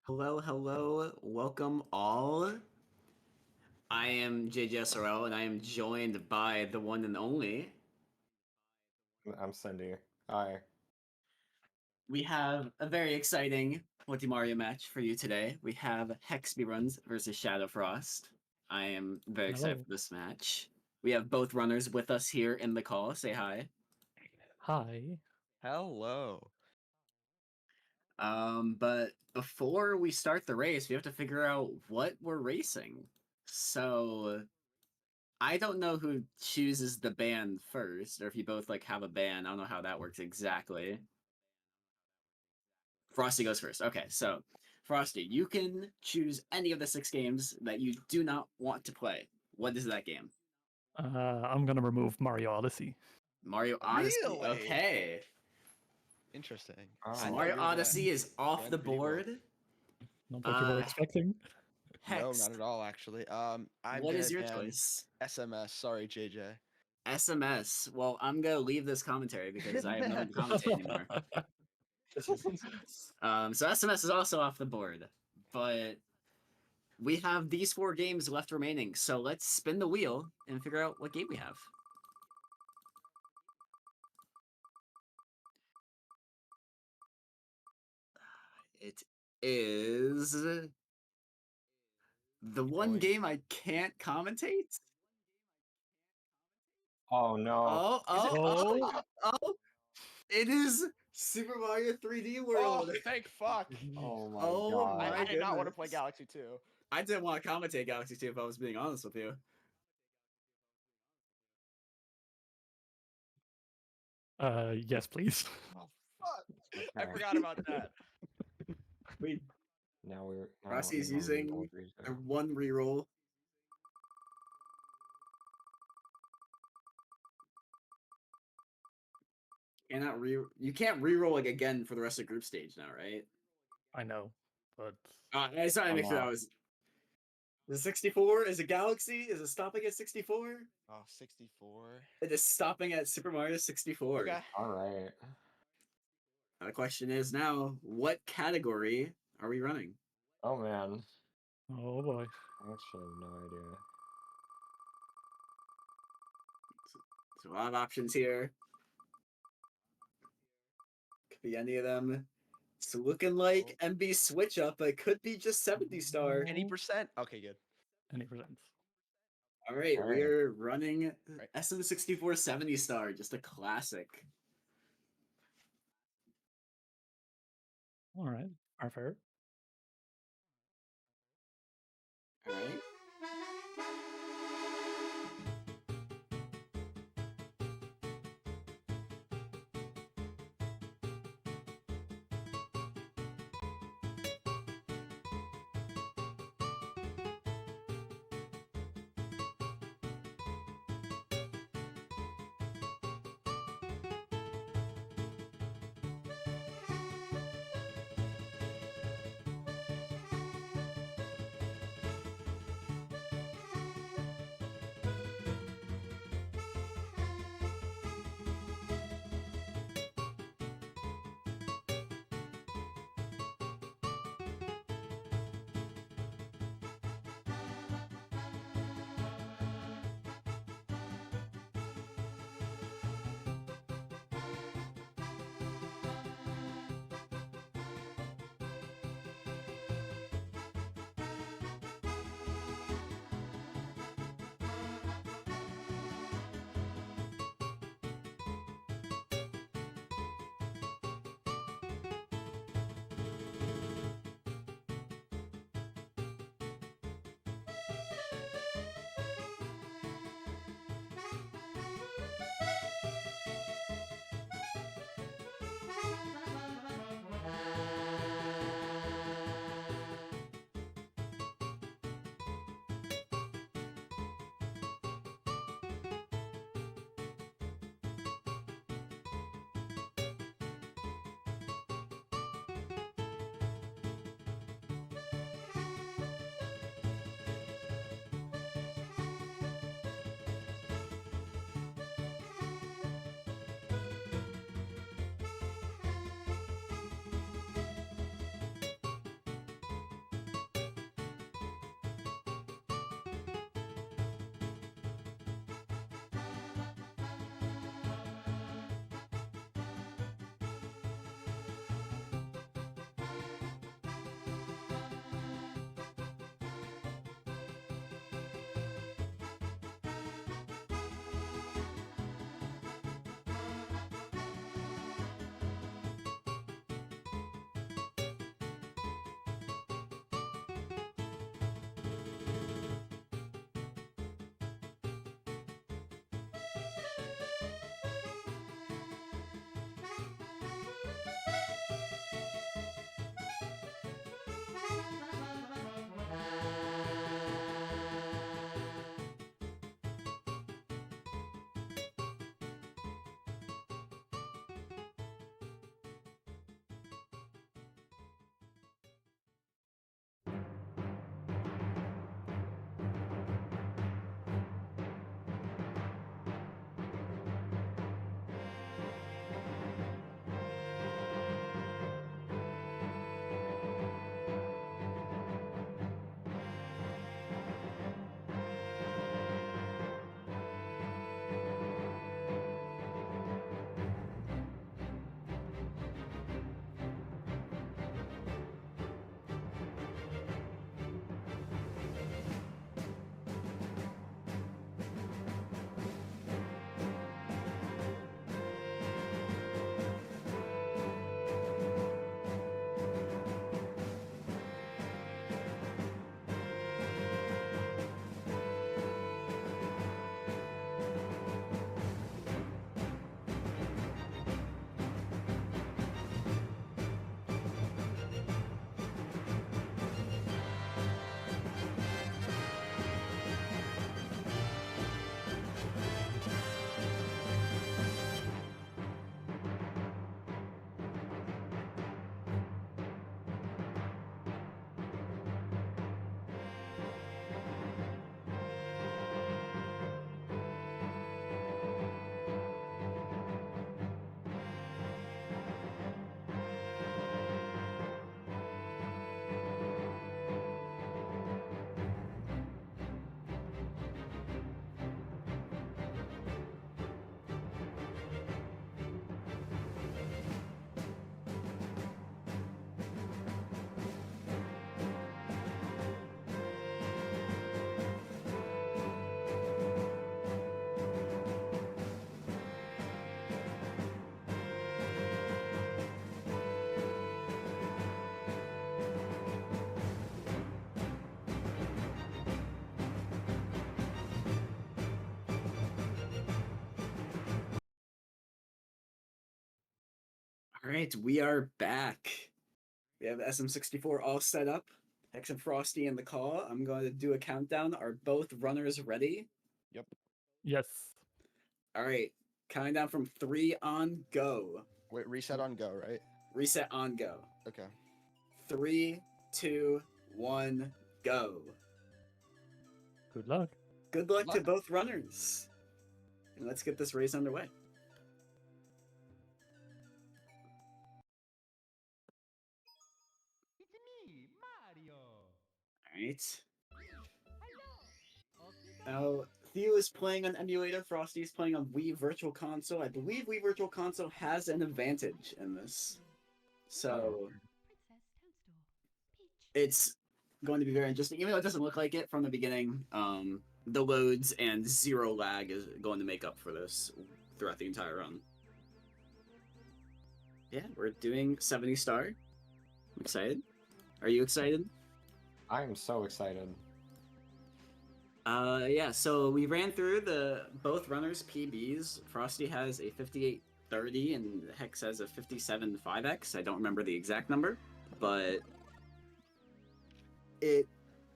Hello, hello, welcome all. I am JJSRL and I am joined by the one and only. I'm Cindy. Hi. We have a very exciting Multi Mario match for you today. We have Hexby Runs versus ShadowFrost. I am very excited Hello. for this match. We have both runners with us here in the call. Say hi. Hi. Hello. But before we start the race, we have to figure out what we're racing. So I don't know who chooses the band first, or if you both have a band. I don't know how that works exactly. Frosty goes first. Okay, so Frosty, you can choose any of the 6 games that you do not want to play. What is that game? I'm gonna remove Mario Odyssey. Mario Odyssey. Really? Okay. Interesting. Oh. So I Mario thought you were gonna Odyssey is off ban the pretty well. board. Not what you were Uh, expecting. No, Hex. not at all, actually. I'm What gonna is your ban choice? SMS. Sorry, JJ. SMS. Well, I'm gonna leave this commentary because I have no one to commentate anymore. So SMS is also off the board, but we have these 4 games left remaining. So let's spin the wheel and figure out what game we have. It is the one going. game I can't commentate. Oh no. Oh, Oh. it is Super Mario 3D Oh, World. thank fuck. Oh my Oh god. my I did not want to play goodness. Galaxy 2. I didn't want to commentate Galaxy 2 if I was being honest with you. Yes, please. Oh, fuck. I Okay. forgot about that. Wait, Now Rossi's we're using a 1 reroll. You can't reroll again for the rest of group stage now, right? I know, but I just wanted to make sure that was the 64. Is it Galaxy? Is it stopping at 64? Oh, 64. It is stopping at Super Mario 64. Okay. Alright. The question is now, what category are we running? Oh man. oh boy. I actually have no idea. So a lot of options here. Could be any of them. It's looking like MB switch up, but it could be just 70 star. Any percent? Okay, good. Any percents? All right, All right. we're running Right. SM64 70 star, just a classic. All right. Our fair. All right. All right, we are back. We have SM64 all set up. Hex and Frosty in the call. I'm going to do a countdown. Are both runners ready? Yep. Yes. All right, counting down from 3 on go. Wait, reset on go, right? Reset on go. Okay. 3, 2, 1, go. Good luck. Good luck to luck. both runners. And let's get this race underway. It's me, Mario. All right. Now, Theo is playing on emulator. Frosty is playing on Wii Virtual Console. I believe Wii Virtual Console has an advantage in this. So, it's going to be very interesting. Even though it doesn't look like it from the beginning, the loads and zero lag is going to make up for this throughout the entire run. Yeah, we're doing 70 star. I'm excited. Are you excited? I am so excited. Yeah, so we ran through both runners' PBs. Frosty has a 5830 and Hex has a 57.5x. I don't remember the exact number, but it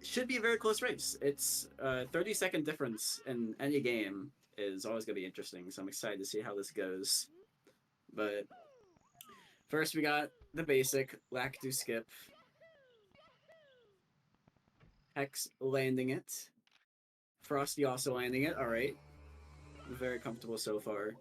should be a very close race. It's a 30-second difference in any game is always going to be interesting, so I'm excited to see how this goes. But first we got the basic, lack do skip. Hex landing it. Frosty also landing it, alright. Very comfortable so far.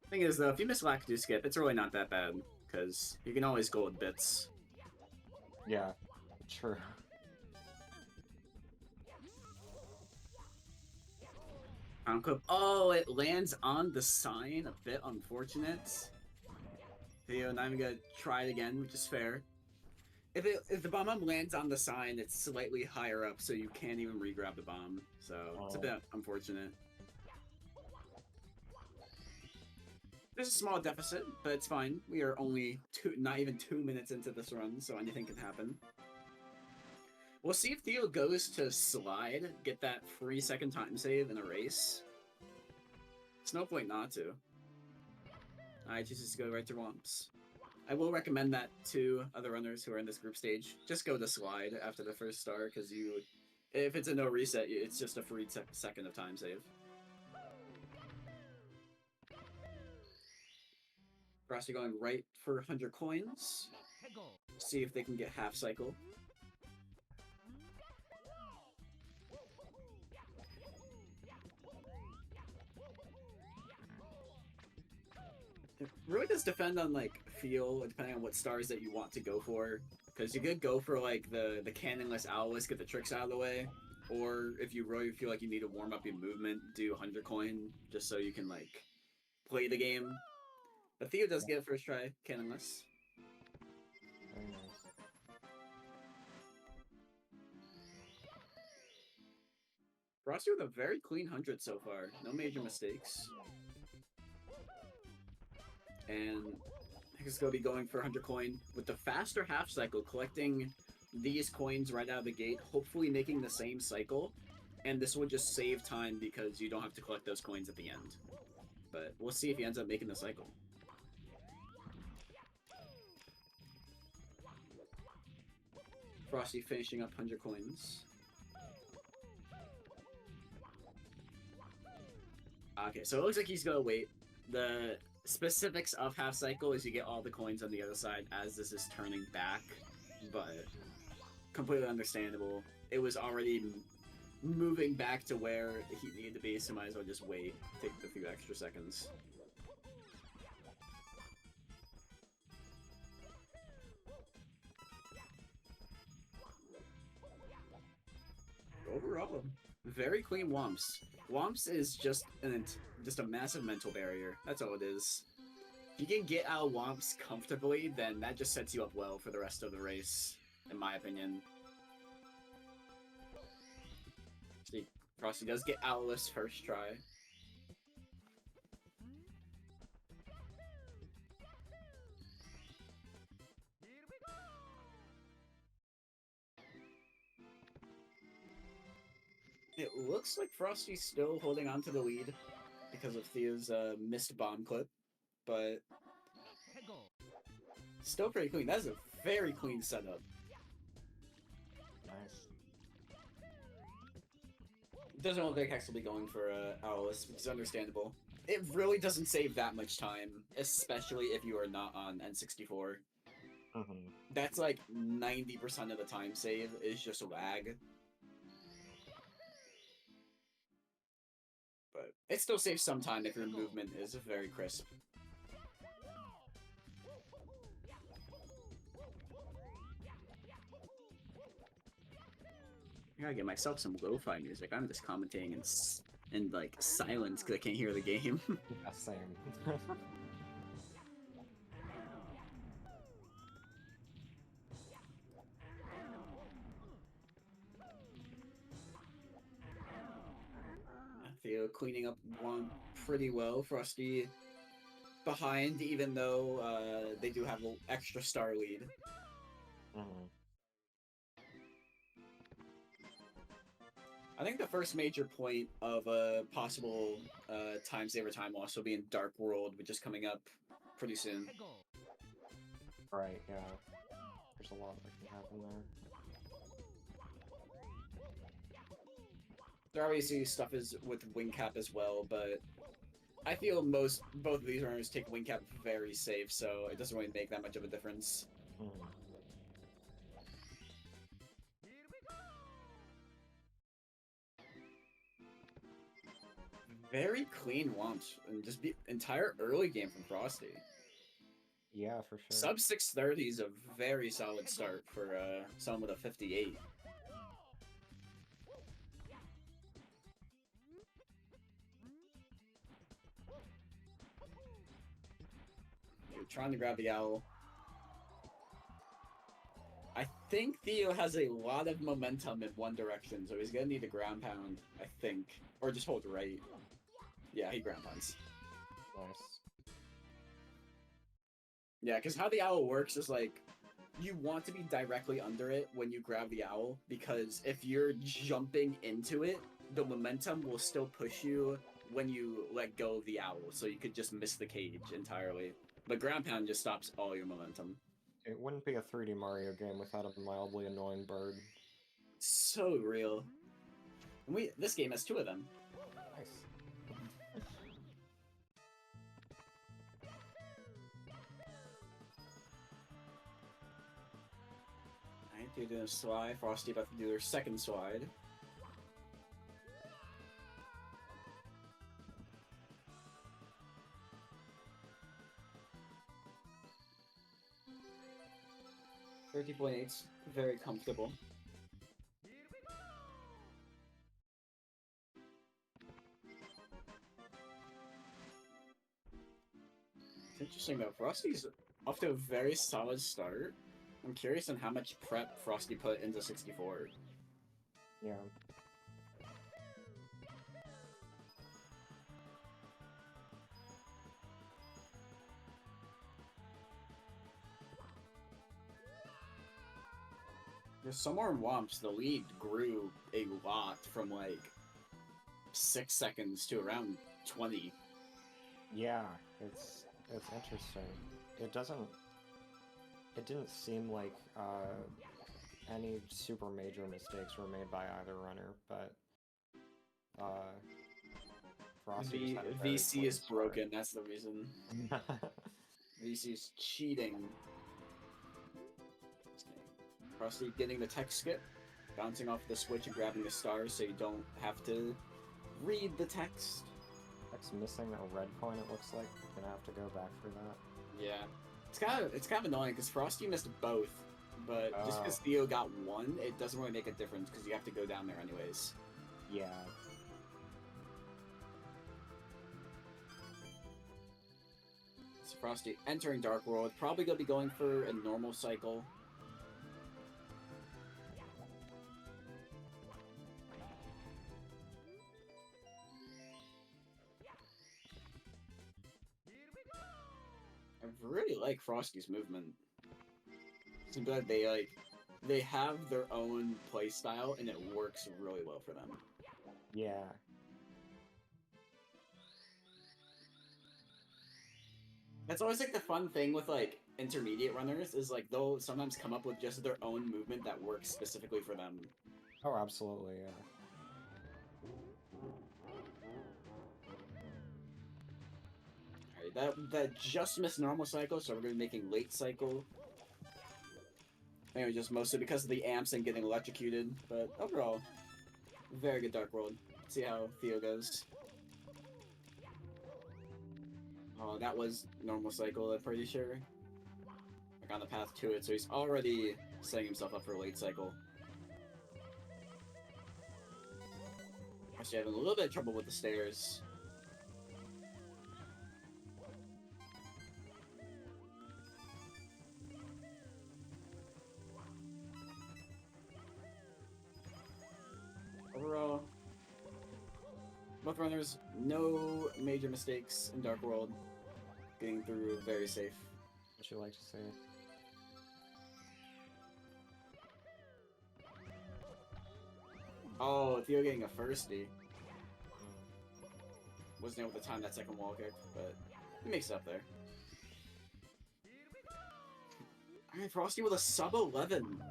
Thing is though, if you miss Lackado skip, it's really not that bad, because you can always go with bits. Yeah, true. Oh, it lands on the sign, a bit unfortunate. Theo, not even gonna try it again, which is fair. If the bomb lands on the sign, it's slightly higher up, so you can't even re-grab the bomb. So it's a bit unfortunate. There's a small deficit, but it's fine. We are only not even 2 minutes into this run, so anything can happen. We'll see if Theo goes to slide, get that free second time save in a race. There's no point not to. I chooses to go right to Wumps. I will recommend that to other runners who are in this group stage. Just go to slide after the first star, because if it's a no reset, it's just a free second of time save. Frosty going right for 100 coins. See if they can get half cycle. It really does depend on like feel, depending on what stars that you want to go for. Because you could go for like the cannonless owless, get the tricks out of the way. Or if you really feel like you need to warm up your movement, do 100 coin just so you can like play the game. But Theo does get it first try, cannonless. Very nice. Frosty with a very clean 100 so far. No major mistakes. And Hex is going to be going for 100 coin. With the faster half cycle, collecting these coins right out of the gate, hopefully making the same cycle. And this will just save time because you don't have to collect those coins at the end. But we'll see if he ends up making the cycle. Frosty finishing up 100 coins. Okay, so it looks like he's gonna wait. The specifics of half cycle is you get all the coins on the other side as this is turning back, but completely understandable. It was already moving back to where he needed to be, so might as well just wait, take the few extra seconds. Overall, very clean Wumps. Wumps is just a massive mental barrier. That's all it is. If you can get out of Wumps comfortably, then that just sets you up well for the rest of the race, in my opinion. See, Frosty does get Owless first try. It looks like Frosty's still holding on to the lead because of Theo's missed bomb clip, but still pretty clean. That is a very clean setup. Nice. Doesn't look like Hex will be going for Owlus, which is understandable. It really doesn't save that much time, especially if you are not on N64. Mm-hmm. That's like 90% of the time save is just lag. But it still saves some time if your movement is very crisp. I gotta get myself some lo-fi music. I'm just commentating in like silence because I can't hear the game. Yeah, same. Theo cleaning up one pretty well. Frosty behind, even though they do have an extra star lead. Mm-hmm. I think the first major point of a possible time saver time loss will be in Dark World, which is coming up pretty soon. Right, yeah. There's a lot that can happen there. There obviously stuff is with wing cap as well, but I feel both of these runners take wing cap very safe, so it doesn't really make that much of a difference. Mm-hmm. Very clean launch and just the entire early game from Frosty. Yeah, for sure. Sub 630 is a very solid start for someone with a 58. You're trying to grab the owl. I think Theo has a lot of momentum in one direction, so he's gonna need a ground pound, I think. Or just hold right. Yeah, he ground pounds. Nice. Yeah, because how the owl works is like, you want to be directly under it when you grab the owl, because if you're jumping into it, the momentum will still push you when you let go of the owl, so you could just miss the cage entirely. But ground pound just stops all your momentum. It wouldn't be a 3D Mario game without a mildly annoying bird. So real. And this game has two of them. Nice. Alright, they're doing a slide. Frosty about to do their second slide. .8's very comfortable. It's interesting though, Frosty's off to a very solid start. I'm curious on how much prep Frosty put into 64. Yeah. There's somewhere in Womps, the lead grew a lot from like 6 seconds to around 20. Yeah, it's interesting. It didn't seem like any super major mistakes were made by either runner, but Frosty just had a very VC clean is start. broken, that's the reason. VC is cheating. Frosty getting the tech skip, bouncing off the switch and grabbing the stars so you don't have to read the text. That's missing a red coin, it looks like. You're gonna have to go back for that. Yeah. It's kind of annoying because Frosty missed both, but just because Theo got one, it doesn't really make a difference because you have to go down there anyways. Yeah. So Frosty entering Dark World, probably gonna be going for a normal cycle. I really like Frosty's movement. Seems like they have their own play style and it works really well for them. Yeah. That's always like the fun thing with like intermediate runners is like they'll sometimes come up with just their own movement that works specifically for them. Oh, absolutely, yeah. Alright, that just missed normal cycle, so we're gonna be making late cycle. Anyway, just mostly because of the amps and getting electrocuted, but overall, very good Dark World. See how Theo goes. Oh, that was normal cycle, I'm pretty sure. Like on the path to it, so he's already setting himself up for late cycle. Actually having a little bit of trouble with the stairs. Overall, both runners, no major mistakes in Dark World. Getting through very safe. What you like to say? Oh, Theo getting a firstie. Wasn't able to time that second wall kick, but he makes it up there. Alright, Frosty with a sub 11.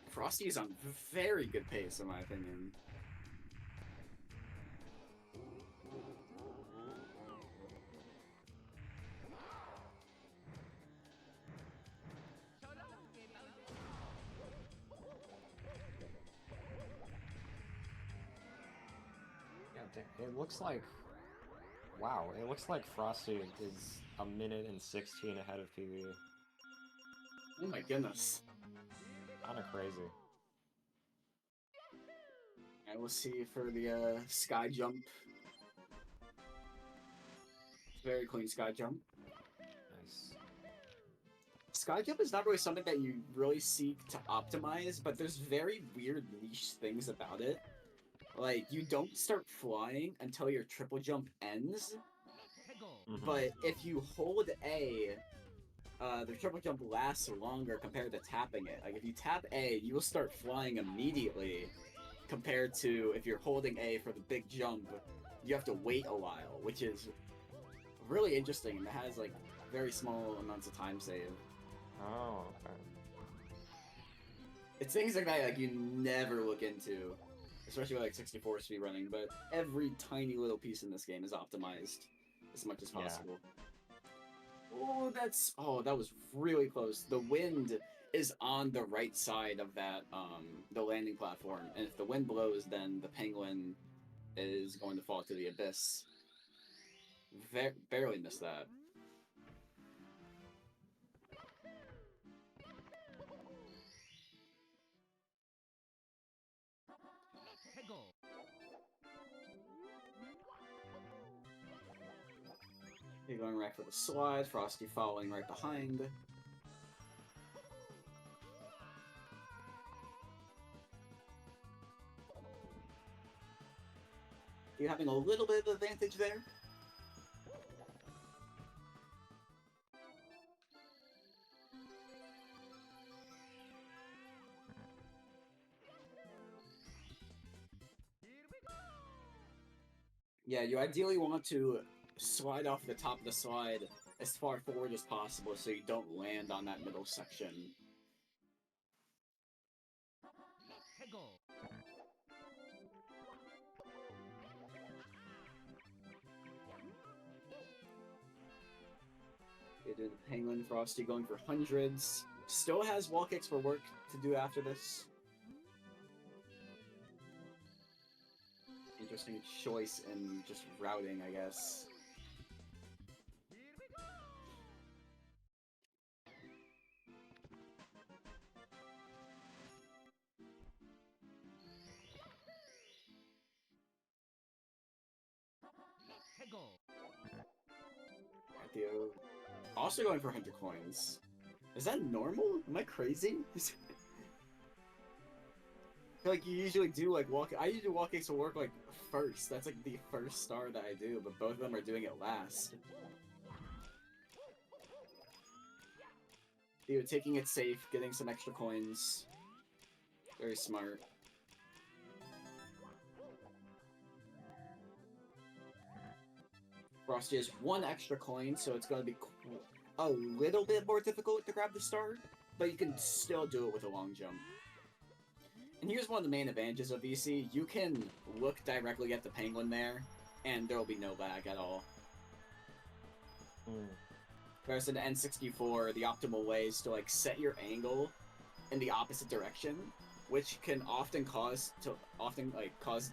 Frosty is on very good pace, in my opinion. Yeah, it looks like... Wow, it looks like Frosty is a minute and 16 ahead of PB. Oh my goodness. Kinda crazy. And we'll see for the sky jump. Very clean sky jump. Nice. Sky jump is not really something that you really seek to optimize, but there's very weird niche things about it. Like, you don't start flying until your triple jump ends, but if you hold A, the triple jump lasts longer compared to tapping it. Like, if you tap A, you will start flying immediately, compared to if you're holding A for the big jump, you have to wait a while, which is really interesting. It has, like, very small amounts of time save. Oh, okay. It's things like that, like, you never look into. Especially with like 64 speedrunning, but every tiny little piece in this game is optimized as much as possible. Yeah. Oh, that was really close. The wind is on the right side of that, the landing platform, and if the wind blows, then the penguin is going to fall to the abyss. Barely missed that. You're going right for the slide, Frosty following right behind. You're having a little bit of advantage there. Yeah, you ideally want to slide off the top of the slide as far forward as possible so you don't land on that middle section. They do the Penguin, Frosty going for hundreds. Still has wall kicks for work to do after this. Interesting choice in just routing, I guess. Theo also going for 100 coins. Is that normal? Am I crazy? I feel like you usually do like I usually do wall kicks will work like first. That's like the first star that I do, but both of them are doing it last. Theo taking it safe, getting some extra coins. Very smart. Frosty has one extra coin, so it's going to be a little bit more difficult to grab the star, but you can still do it with a long jump. And here's one of the main advantages of VC. You can look directly at the penguin there, and there will be no lag at all. Whereas in the N64, the optimal way is to like set your angle in the opposite direction, which can often cause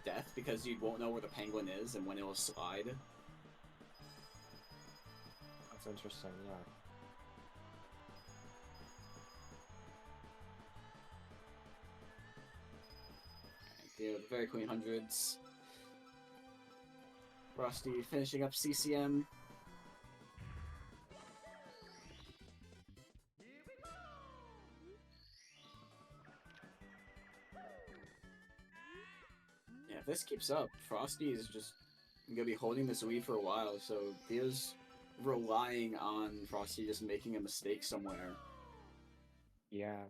death because you won't know where the penguin is and when it will slide. That's interesting, yeah. The very clean hundreds. Frosty finishing up CCM. Yeah, if this keeps up, Frosty is just gonna be holding this lead for a while, so Theo's relying on Frosty just making a mistake somewhere. Yeah.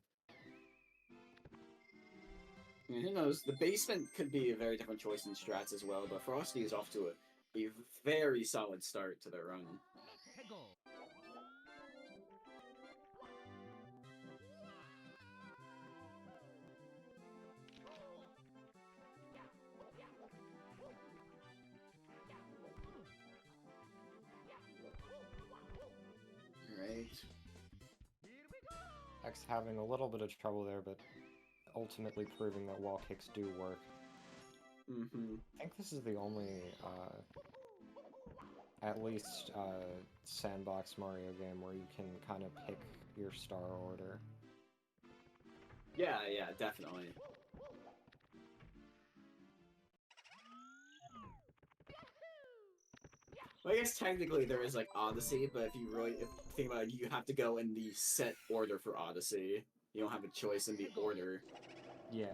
I mean, who knows? The basement could be a very different choice in strats as well, but Frosty is off to a very solid start to their run. Right. X having a little bit of trouble there, but ultimately proving that wall kicks do work. I think this is the only, at least, sandbox Mario game where you can kind of pick your star order. Yeah, definitely. Well, I guess technically there is like Odyssey, but if you think about it, you have to go in the set order for Odyssey. You don't have a choice in the order. Yeah.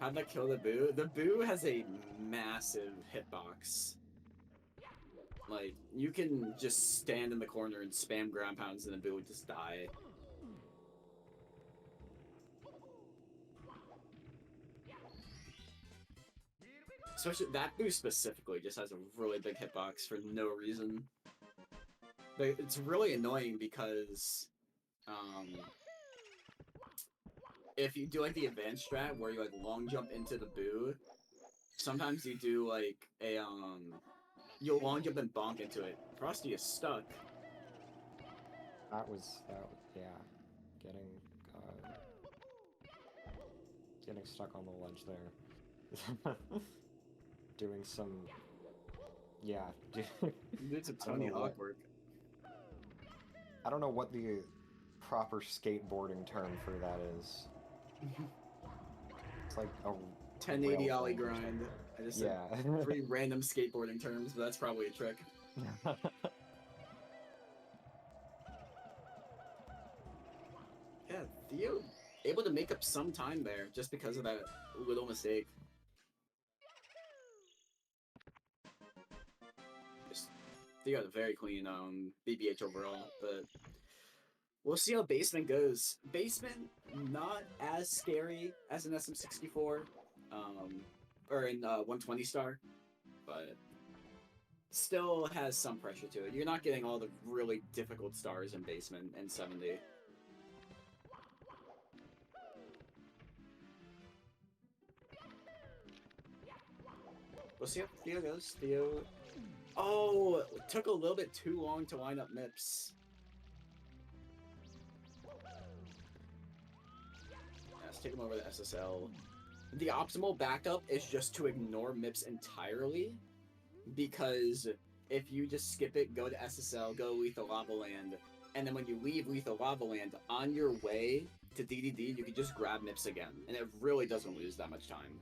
How'd that kill the Boo? The Boo has a massive hitbox. Like, you can just stand in the corner and spam ground pounds and the Boo would just die. Especially that Boo specifically just has a really big hitbox for no reason. But it's really annoying because if you do like the advanced strat where you like long jump into the Boo, sometimes you do like a you'll long jump and bonk into it. Frosty is stuck. That was yeah, getting stuck on the ledge there. Doing some, yeah. It's a Tony Hawk work. I don't know what the proper skateboarding term for that is. It's like a 1080 ollie grind. I just said 3 random skateboarding terms, but that's probably a trick. Yeah, Theo able to make up some time there just because of that little mistake. Theo had a very clean BBH overall, but we'll see how Basement goes. Basement, not as scary as an SM64, or in 120 star, but still has some pressure to it. You're not getting all the really difficult stars in Basement and 70. We'll see how Theo goes. Theo... Oh, it took a little bit too long to line up MIPS. Let's take him over to SSL. The optimal backup is just to ignore MIPS entirely, because if you just skip it, go to SSL, go Lethal Lava Land, and then when you leave Lethal Lava Land, on your way to DDD, you can just grab MIPS again, and it really doesn't lose that much time.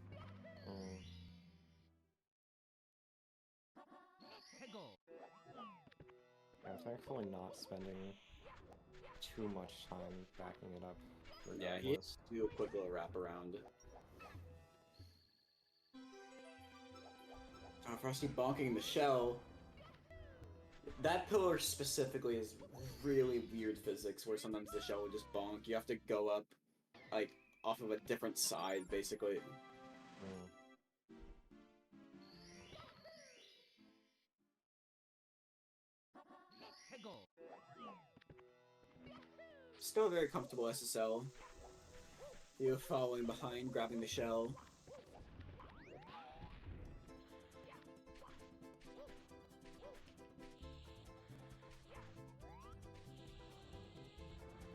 I'm thankfully not spending too much time backing it up. Yeah, he has to do a quick little wraparound. Frosty bonking the shell. That pillar specifically is really weird physics, where sometimes the shell will just bonk. You have to go up, like, off of a different side, basically. Still a very comfortable SSL. Theo following behind, grabbing the shell.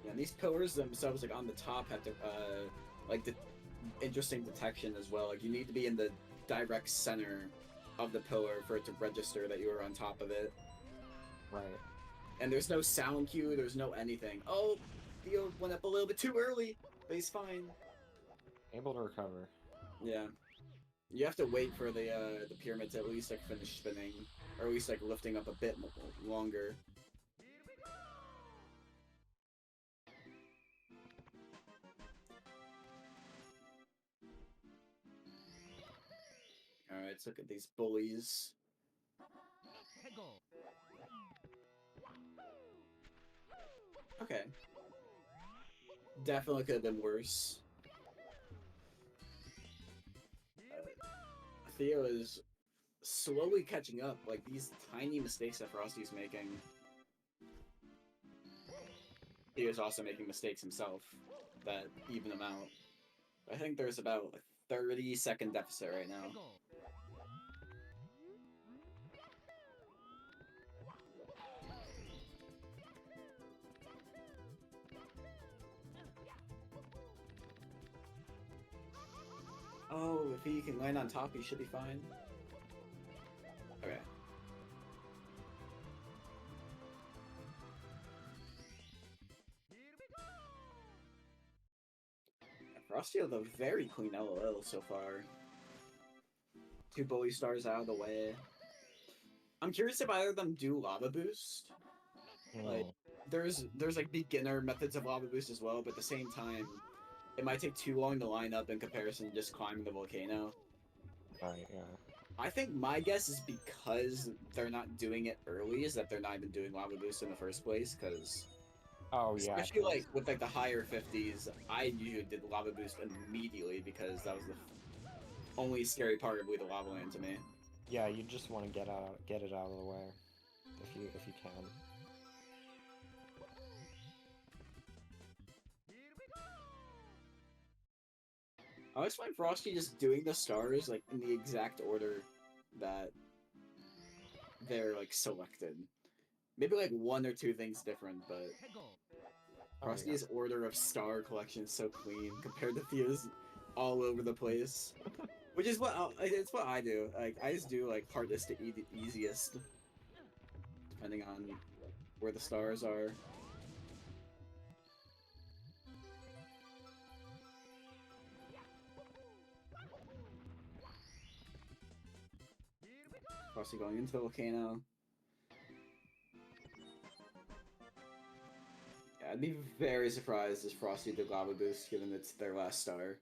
Yeah, and these pillars themselves, like on the top, have to like the interesting detection as well. Like you need to be in the direct center of the pillar for it to register that you were on top of it. Right. And there's no sound cue, there's no anything. Oh, Theo went up a little bit too early, but he's fine. Able to recover. Yeah. You have to wait for the pyramid to at least like finish spinning, or at least like lifting up a bit longer. Alright, let's look at these bullies. Okay. Definitely could have been worse. Theo is slowly catching up, like these tiny mistakes that Frosty's making. Theo's also making mistakes himself that even him out. I think there's about a 30-second deficit right now. Oh, if he can land on top, he should be fine. Okay. Frosty with a very clean LOL so far. 2 bully stars out of the way. I'm curious if either of them do lava boost. Like, there's like beginner methods of lava boost as well, but at the same time, it might take too long to line up in comparison to just climbing the volcano. Right, yeah. I think my guess is because they're not doing it early, is that they're not even doing lava boost in the first place, because Oh, yeah. especially like with like the higher 50s, I usually did lava boost immediately because that was the only scary part of the lava land to me. Yeah, you just want to get it out of the way, if you can. I always find Frosty just doing the stars like in the exact order that they're like selected. Maybe like 1 or 2 things different, but Frosty's order of star collection is so clean compared to Theo's all over the place. Which is what it's what I do. Like I just do like hardest to easiest, depending on where the stars are. Frosty going into the volcano. Yeah, I'd be very surprised if Frosty did lava boost, given it's their last star.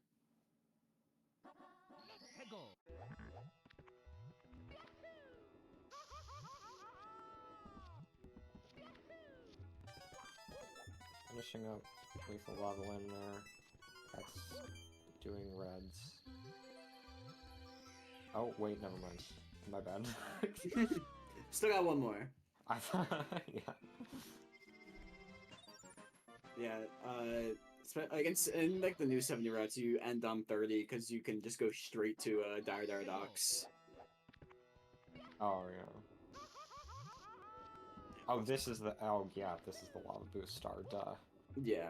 Finishing up lethal lava land there. That's doing reds. Oh, wait, never mind. My bad. Still got 1 more. I thought, yeah. Yeah, like in like the new 70 routes, you end on 30 because you can just go straight to Dire Docks. Oh, yeah. Oh, this is the, oh, yeah, this is the lava boost star, duh. Yeah.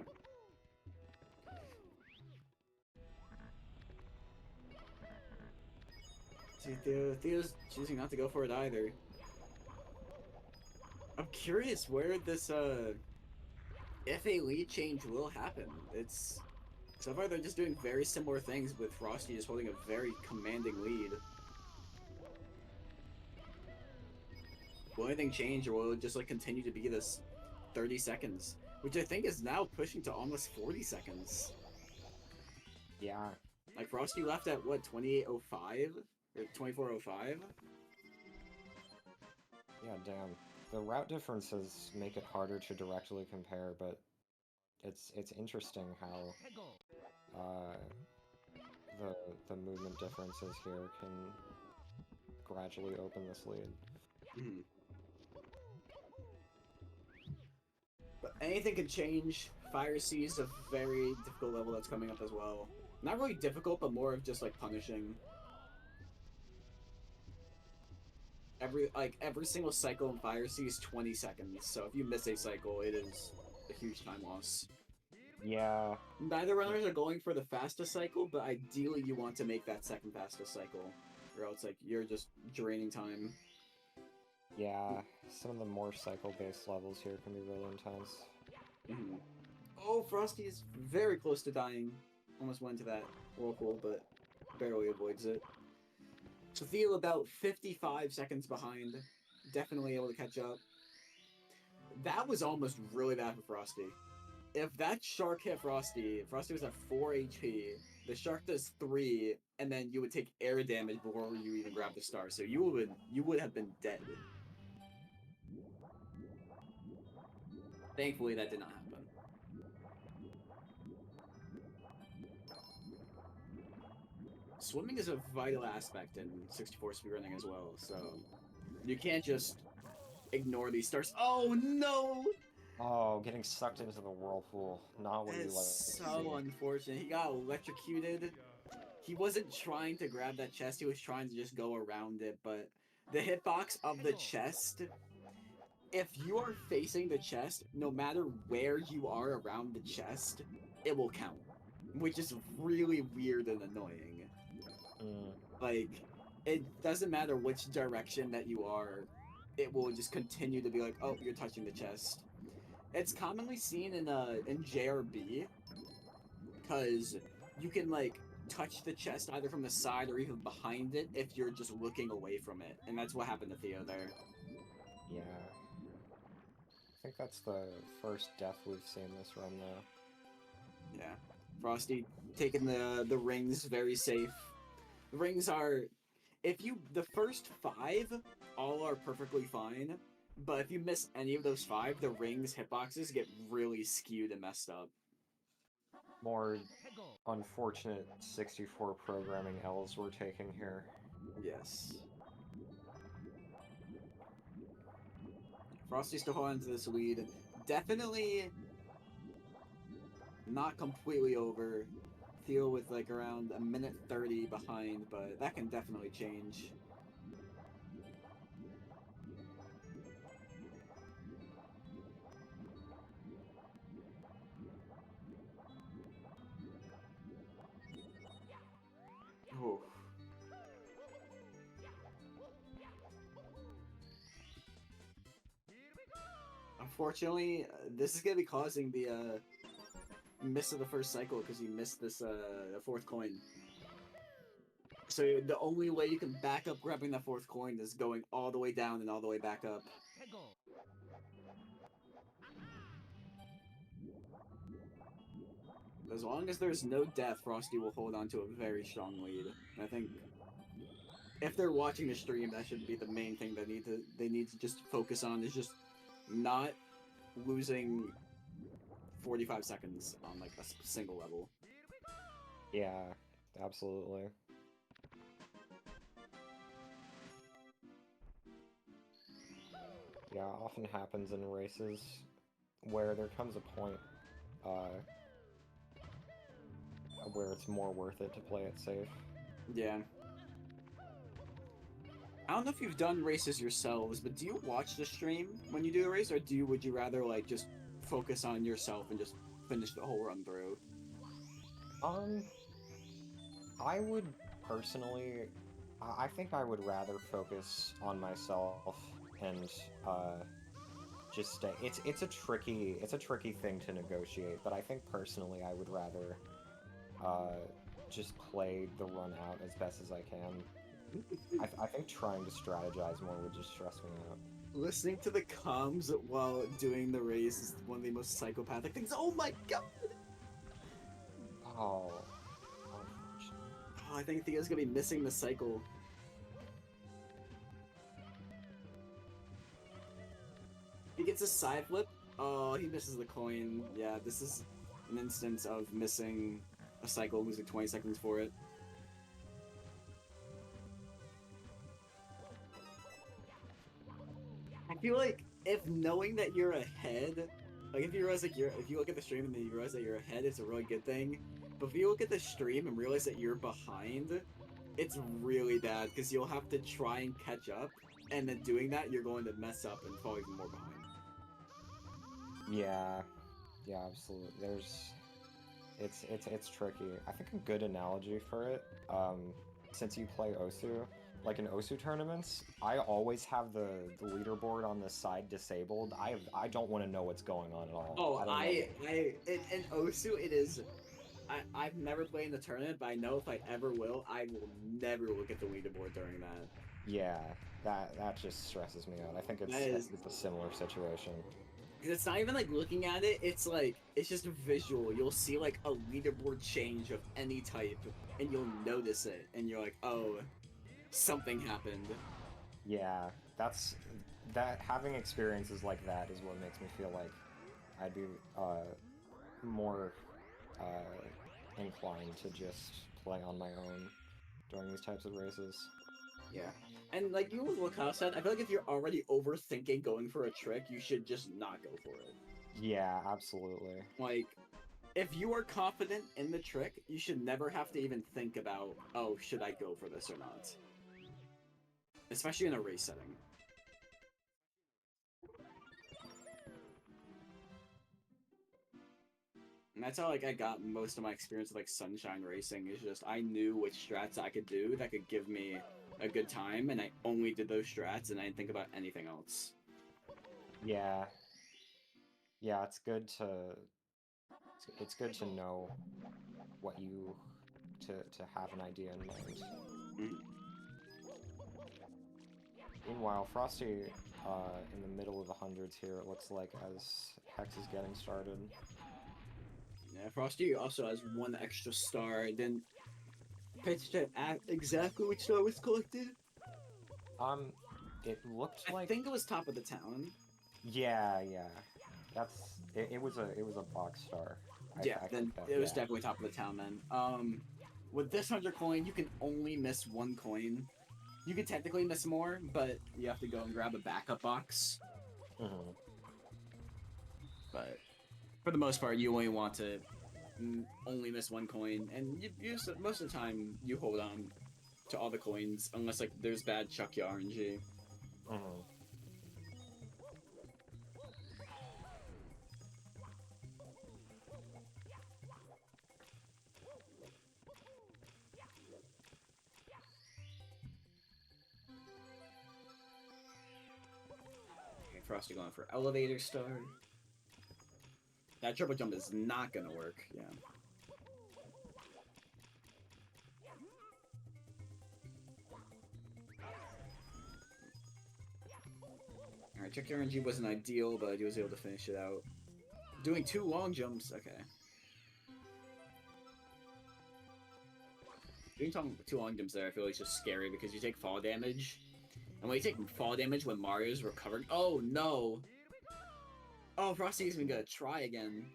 See, Theo's choosing not to go for it either. I'm curious where this, if a lead change will happen. It's... So far they're just doing very similar things, with Frosty just holding a very commanding lead. Will anything change, or will it just like continue to be this 30 seconds? Which I think is now pushing to almost 40 seconds. Yeah. Like Frosty left at what, 28:05? Or 24:05? Yeah, damn. The route differences make it harder to directly compare, but it's interesting how the movement differences here can gradually open this lead. But anything can change. Fire Sea is a very difficult level that's coming up as well. Not really difficult, but more of just like punishing. Every single cycle in Fire Sea is 20 seconds, so if you miss a cycle, it is a huge time loss. Yeah, Neither runners are going for the fastest cycle, but ideally you want to make that second fastest cycle, or else like you're just draining time. yeah. Some of the more cycle-based levels here can be really intense. Mhm. Oh, Frosty is very close to dying. Almost went into that whirlpool, but barely avoids it. So Theo about 55 seconds behind. Definitely able to catch up. That was almost really bad for Frosty. If that shark hit Frosty, Frosty was at 4 HP. The shark does 3, and then you would take air damage before you even grab the star. So you would have been dead. Thankfully, that did not happen. Swimming is a vital aspect in 64 speedrunning as well, so you can't just ignore these stars. Oh no! Oh, getting sucked into the whirlpool. Not what you like It's to so see. unfortunate. He got electrocuted. He wasn't trying to grab that chest, he was trying to just go around it, but the hitbox of the chest, if you are facing the chest, no matter where you are around the chest, it will count. Which is really weird and annoying. Mm. Like, it doesn't matter which direction that you are, it will just continue to be like, oh, you're touching the chest. It's commonly seen in JRB, because you can like touch the chest either from the side or even behind it if you're just looking away from it, and that's what happened to Theo there. Yeah. I think that's the first death we've seen this run, though. Yeah, Frosty taking the rings very safe. The rings are, if you the first 5 all are perfectly fine, but if you miss any of those 5, the rings hitboxes get really skewed and messed up. More unfortunate 64 programming L's we're taking here. Yes. Frosty still holding to this lead. Definitely not completely over. Theo with like around a minute 30 behind, but that can definitely change. Oof. Unfortunately, this is gonna be causing the miss of the first cycle because you missed this the 4th coin. So the only way you can back up grabbing that 4th coin is going all the way down and all the way back up. As long as there's no death, Frosty will hold on to a very strong lead. I think if they're watching the stream, that should be the main thing they need to just focus on, is just not losing 45 seconds on like a single level. Yeah, absolutely. Yeah, often happens in races where there comes a point where it's more worth it to play it safe. Yeah. I don't know if you've done races yourselves, but do you watch the stream when you do the race, or would you rather like just focus on yourself and just finish the whole run through? I would personally, I think I would rather focus on myself and just stay. It's a tricky thing to negotiate, but I think personally I would rather just play the run out as best as I can. I think trying to strategize more would just stress me out. Listening to the comms while doing the race is one of the most psychopathic things. Oh my god! Oh, Oh, I think Theo's gonna be missing the cycle. He gets a side flip. Oh, he misses the coin. Yeah, this is an instance of missing a cycle, losing 20 seconds for it. I feel like if knowing that you're ahead Like if you realize like if you look at the stream and then you realize that you're ahead, it's a really good thing. But if you look at the stream and realize that you're behind, it's really bad because you'll have to try and catch up, and then doing that, you're going to mess up and fall even more behind. Yeah, yeah, absolutely. It's tricky. I think a good analogy for it, since you play Osu, like in Osu tournaments, I always have the leaderboard on the side disabled. I don't want to know what's going on at all. Oh, I don't know. in Osu, it is. I've never played in the tournament, but I know if I ever will, I will never look at the leaderboard during that. Yeah, that just stresses me out. I think it's a similar situation. Because it's not even like looking at it, it's like, it's just visual. You'll see like a leaderboard change of any type, and you'll notice it, and you're like, oh, something happened. Yeah, having experiences like that is what makes me feel like I'd be more inclined to just play on my own during these types of races. Yeah. And like you with Lacoste said, I feel like if you're already overthinking going for a trick, you should just not go for it. Yeah, absolutely. Like, if you are confident in the trick, you should never have to even think about, oh, should I go for this or not? Especially in a race setting. And that's how like I got most of my experience with like Sunshine Racing, is just I knew which strats I could do that could give me a good time, and I only did those strats and I didn't think about anything else. Yeah. Yeah, it's good to know what you to have an idea in mind. Mm. Meanwhile, Frosty in the middle of the hundreds here, it looks like, as Hex is getting started. Yeah, Frosty also has one extra star. Didn't pay attention at exactly which star was collected. It looked I like think it was top of the town. yeah. It was a box star. Yeah, I then think that, it was yeah. definitely top of the town then. With this 100 coin, you can only miss one coin. You can technically miss more, but you have to go and grab a backup box. Mhm. But for the most part, you only want to only miss one coin, and most of the time you hold on to all the coins unless like there's bad Chucky RNG. Mhm. Okay, Frosty going for elevator star. That triple jump is not gonna work. Yeah. Alright, Chucky RNG wasn't ideal, but he was able to finish it out. Doing 2 long jumps, okay. Doing 2 long jumps there, I feel like it's just scary because you take fall damage. And when you take fall damage when Mario's recovering, oh no! Oh, Frosty's even gonna try again.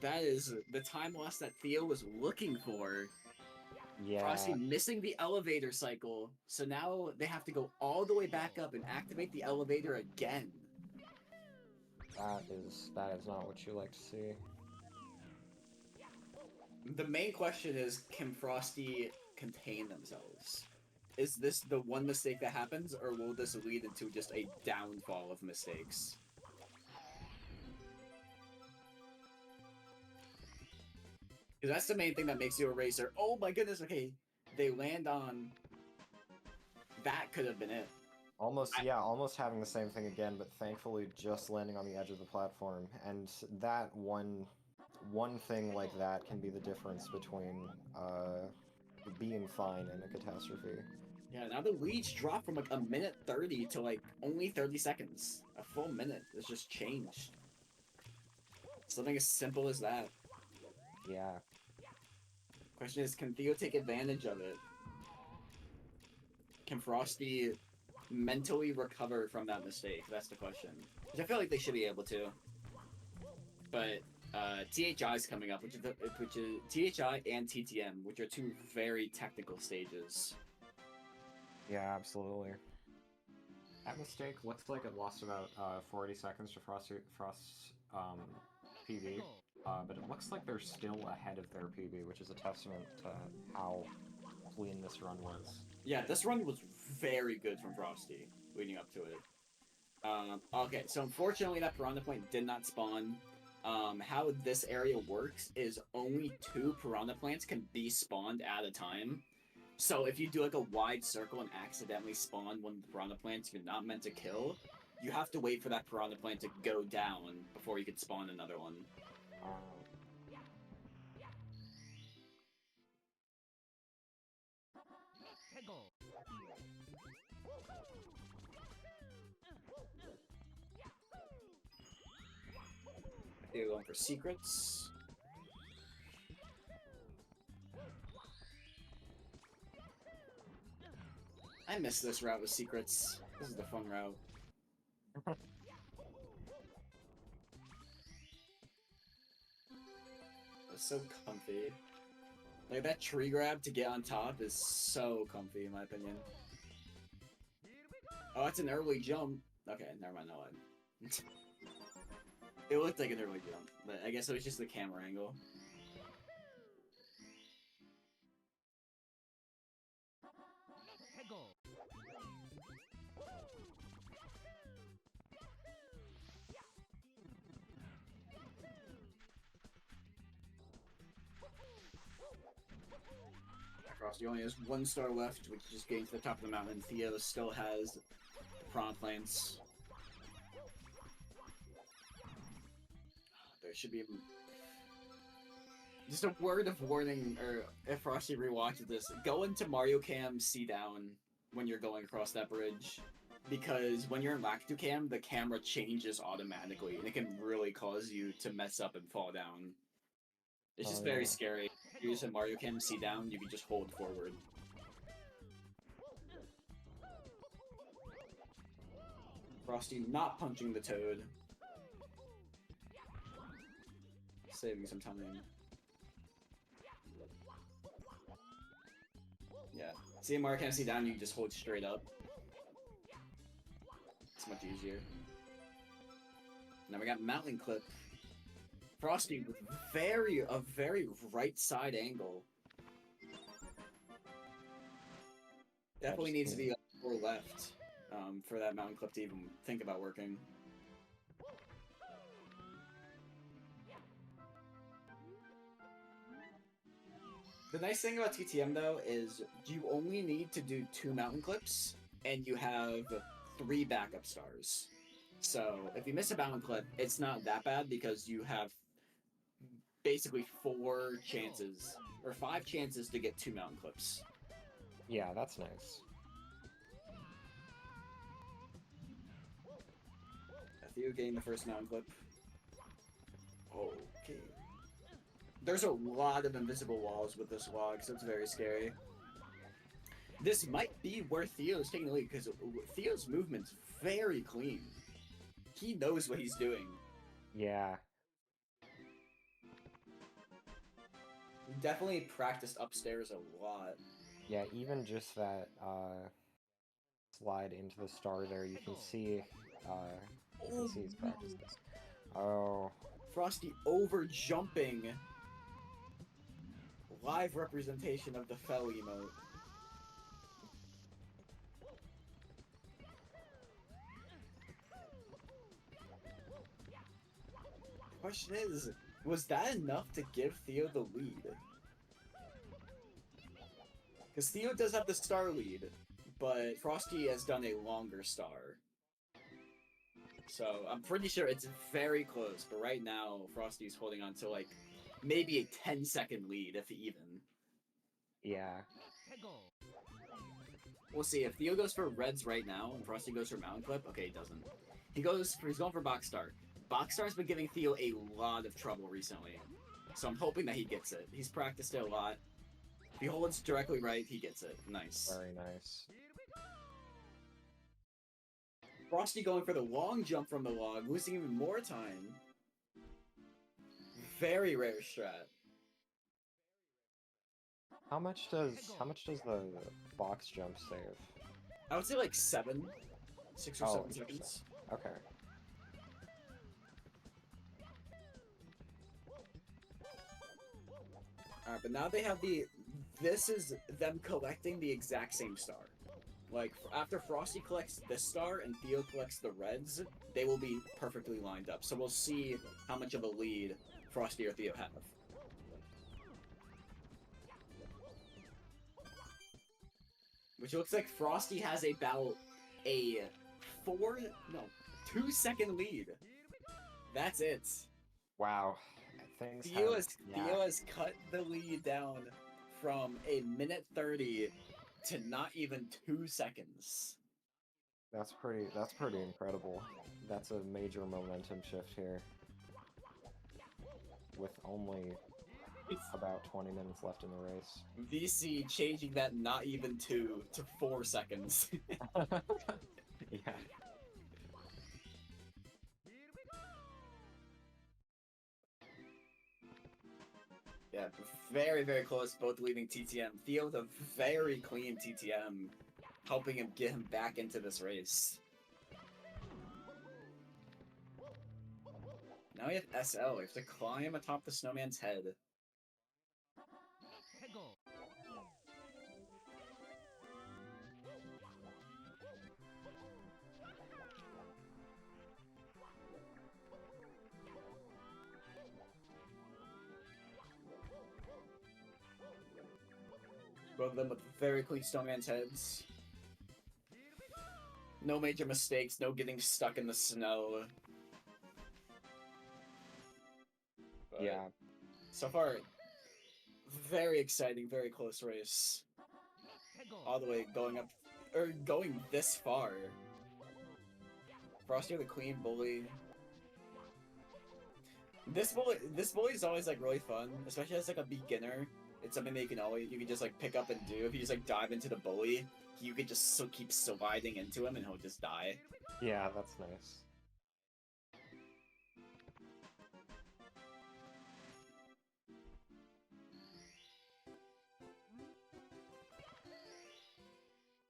That is the time loss that Theo was looking for. Yeah. Frosty missing the elevator cycle, so now they have to go all the way back up and activate the elevator again. That is not what you like to see. The main question is, can Frosty contain themselves? Is this the one mistake that happens, or will this lead into just a downfall of mistakes? Because that's the main thing that makes you a racer. Oh my goodness, okay. They land on... That could have been it. Almost having the same thing again, but thankfully just landing on the edge of the platform. And that one thing like that can be the difference between being fine and a catastrophe. Yeah, now the leads drop from like a minute 30 to like only 30 seconds. A full minute has just changed. Something as simple as that. Yeah. Question is, can Theo take advantage of it? Can Frosty mentally recover from that mistake? That's the question. Which I feel like they should be able to. But THI is coming up, which is THI and TTM, which are 2 very technical stages. Yeah, absolutely. That mistake looks like it lost about 40 seconds to Frost's PB, but it looks like they're still ahead of their PB, which is a testament to how clean this run was. Yeah, this run was very good from Frosty leading up to it. Okay, so unfortunately that Piranha Plant did not spawn. How this area works is only 2 Piranha Plants can be spawned at a time. So if you do like a wide circle and accidentally spawn one of the Piranha Plants you're not meant to kill, you have to wait for that Piranha Plant to go down before you can spawn another one. You're going for secrets. I miss this route with secrets. This is the fun route. It's so comfy. Like, that tree grab to get on top is so comfy, in my opinion. Oh, that's an early jump. Okay, never mind, no one. It looked like an early jump, but I guess it was just the camera angle. Frosty only has 1 star left, which is just getting to the top of the mountain. Theo still has the Piranha Plants. There should be just a word of warning, or if Frosty rewatches this, go into Mario Cam C down when you're going across that bridge. Because when you're in Lakitu Cam, the camera changes automatically, and it can really cause you to mess up and fall down. It's just very scary. If you use a Mario Cam C down, you can just hold forward. Frosty not punching the toad. Saving some time. Yeah. See a Mario Cam C down, you can just hold straight up. It's much easier. Now we got Mountain Clip. Frosty with a very right side angle. Definitely needs to be more left for that Mountain Clip to even think about working. The nice thing about TTM though is you only need to do 2 Mountain Clips and you have 3 backup stars. So if you miss a Mountain Clip, it's not that bad because you have basically 4 chances, or 5 chances to get 2 Mountain Clips. Yeah, that's nice. Theo getting the first Mountain Clip. Okay. There's a lot of invisible walls with this log, so it's very scary. This might be where Theo's taking the lead, because Theo's movement's very clean. He knows what he's doing. Yeah. Definitely practiced upstairs a lot. Yeah, even just that slide into the star there, you can see he's practiced this. Oh. Frosty over jumping. Live representation of the fell emote. The question is, was that enough to give Theo the lead? Because Theo does have the star lead, but Frosty has done a longer star. So I'm pretty sure it's very close, but right now Frosty's holding on to like maybe a 10-second lead, if even. Yeah. We'll see. If Theo goes for reds right now and Frosty goes for Mountain Clip, okay, he doesn't. He's going for Box Star. Box Star's been giving Theo a lot of trouble recently, so I'm hoping that he gets it. He's practiced it a lot. If he holds directly right, he gets it. Nice. Very nice. Frosty going for the long jump from the log, losing even more time. Very rare strat. How much does the box jump save? I would say like 7. 6 or Oh, 7 seconds. Okay. Alright, but now they have the... This is them collecting the exact same star. Like, after Frosty collects this star and Theo collects the reds, they will be perfectly lined up. So we'll see how much of a lead Frosty or Theo have. Which looks like Frosty has about a 2-second lead. That's it. Wow. Things Theo have, Theo has cut the lead down from a minute 30 to not even 2 seconds. That's pretty incredible. That's a major momentum shift here. With only about 20 minutes left in the race. VC changing that not even 2 to 4 seconds. Yeah. Yeah, very, very close, both leading TTM. Theo with a very clean TTM, helping him get him back into this race. Now we have SL. We have to climb atop the snowman's head. Both of them with very clean snowman's heads. No major mistakes, no getting stuck in the snow. But Yeah. so far, very exciting, very close race. All the way going up, or going this far. Frosty the Queen bully. This bully is always like really fun, especially as like a beginner. It's something that you can just like pick up and do. If you just like dive into the bully, you could just keep sliding into him and he'll just die. Yeah, that's nice.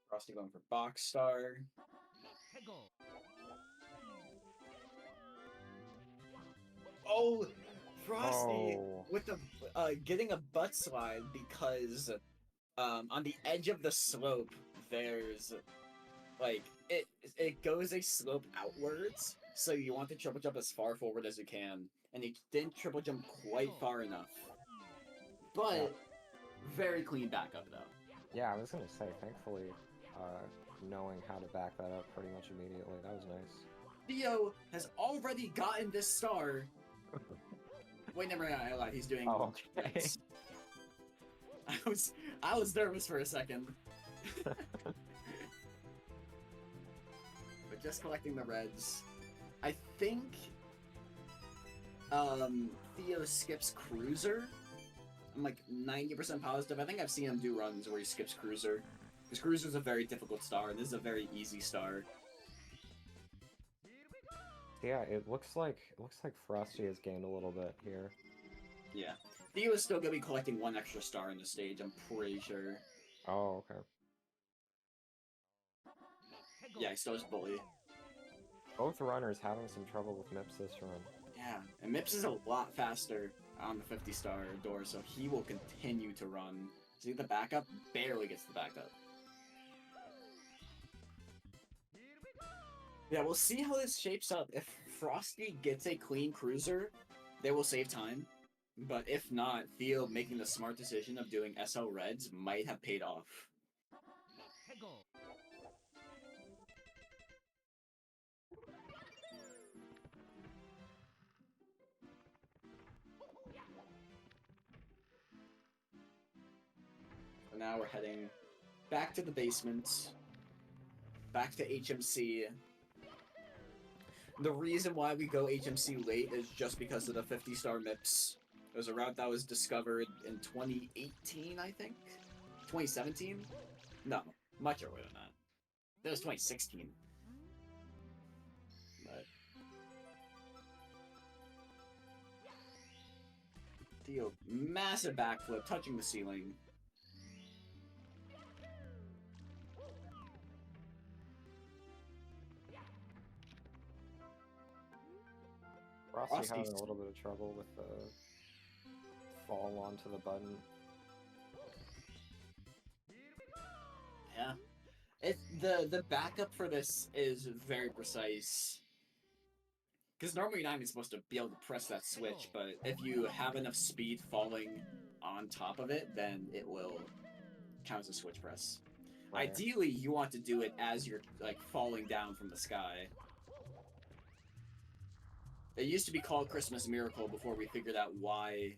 Frosty going for Box Star. Oh, Frosty Oh. with the getting a butt slide because on the edge of the slope there's like it goes a slope outwards, so you want to triple jump as far forward as you can, and he didn't triple jump quite far enough. But Yeah. very clean backup though. Yeah, I was gonna say, thankfully, knowing how to back that up pretty much immediately, that was nice. Theo has already gotten this star. Wait, never mind. I lied. He's doing. Oh, okay. reds. I was nervous for a second. But just collecting the reds. I think Theo skips Cruiser. I'm like 90% positive. I think I've seen him do runs where he skips Cruiser. Because Cruiser's a very difficult star, and this is a very easy star. Yeah, it looks like Frosty has gained a little bit here. Yeah. Theo is still gonna be collecting one extra star in the stage, I'm pretty sure. Oh, okay. Yeah, he still has Bully. Both runners having some trouble with Mips this run. Yeah, and Mips is a lot faster on the 50-star door, so he will continue to run. See, the backup barely gets the backup. Yeah, we'll see how this shapes up. If Frosty gets a clean cruiser, they will save time. But if not, Theo making the smart decision of doing SL Reds might have paid off. Now we're heading back to the basement, back to HMC. The reason why we go HMC late is just because of the 50-star MIPS. It was a route that was discovered in 2018, I think? 2017? No, much earlier than that. That was 2016. But Theo, massive backflip, touching the ceiling. Frosty having Frosty's- a little bit of trouble with the fall onto the button. Yeah. The backup for this is very precise. Because normally you're not even supposed to be able to press that switch, but if you have enough speed falling on top of it, then it will count as a switch press. Right. Ideally, you want to do it as you're like falling down from the sky. It used to be called Christmas Miracle before we figured out why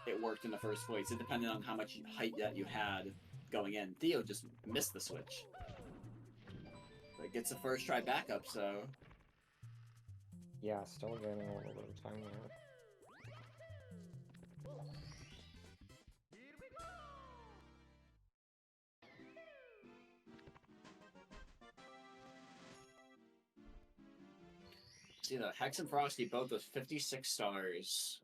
it worked in the first place. It depended on how much height that you had going in. Theo just missed the switch. But gets the first try back up, so... Yeah, still gaining a little bit of time there. See, the Hex and Frosty both with 56 stars.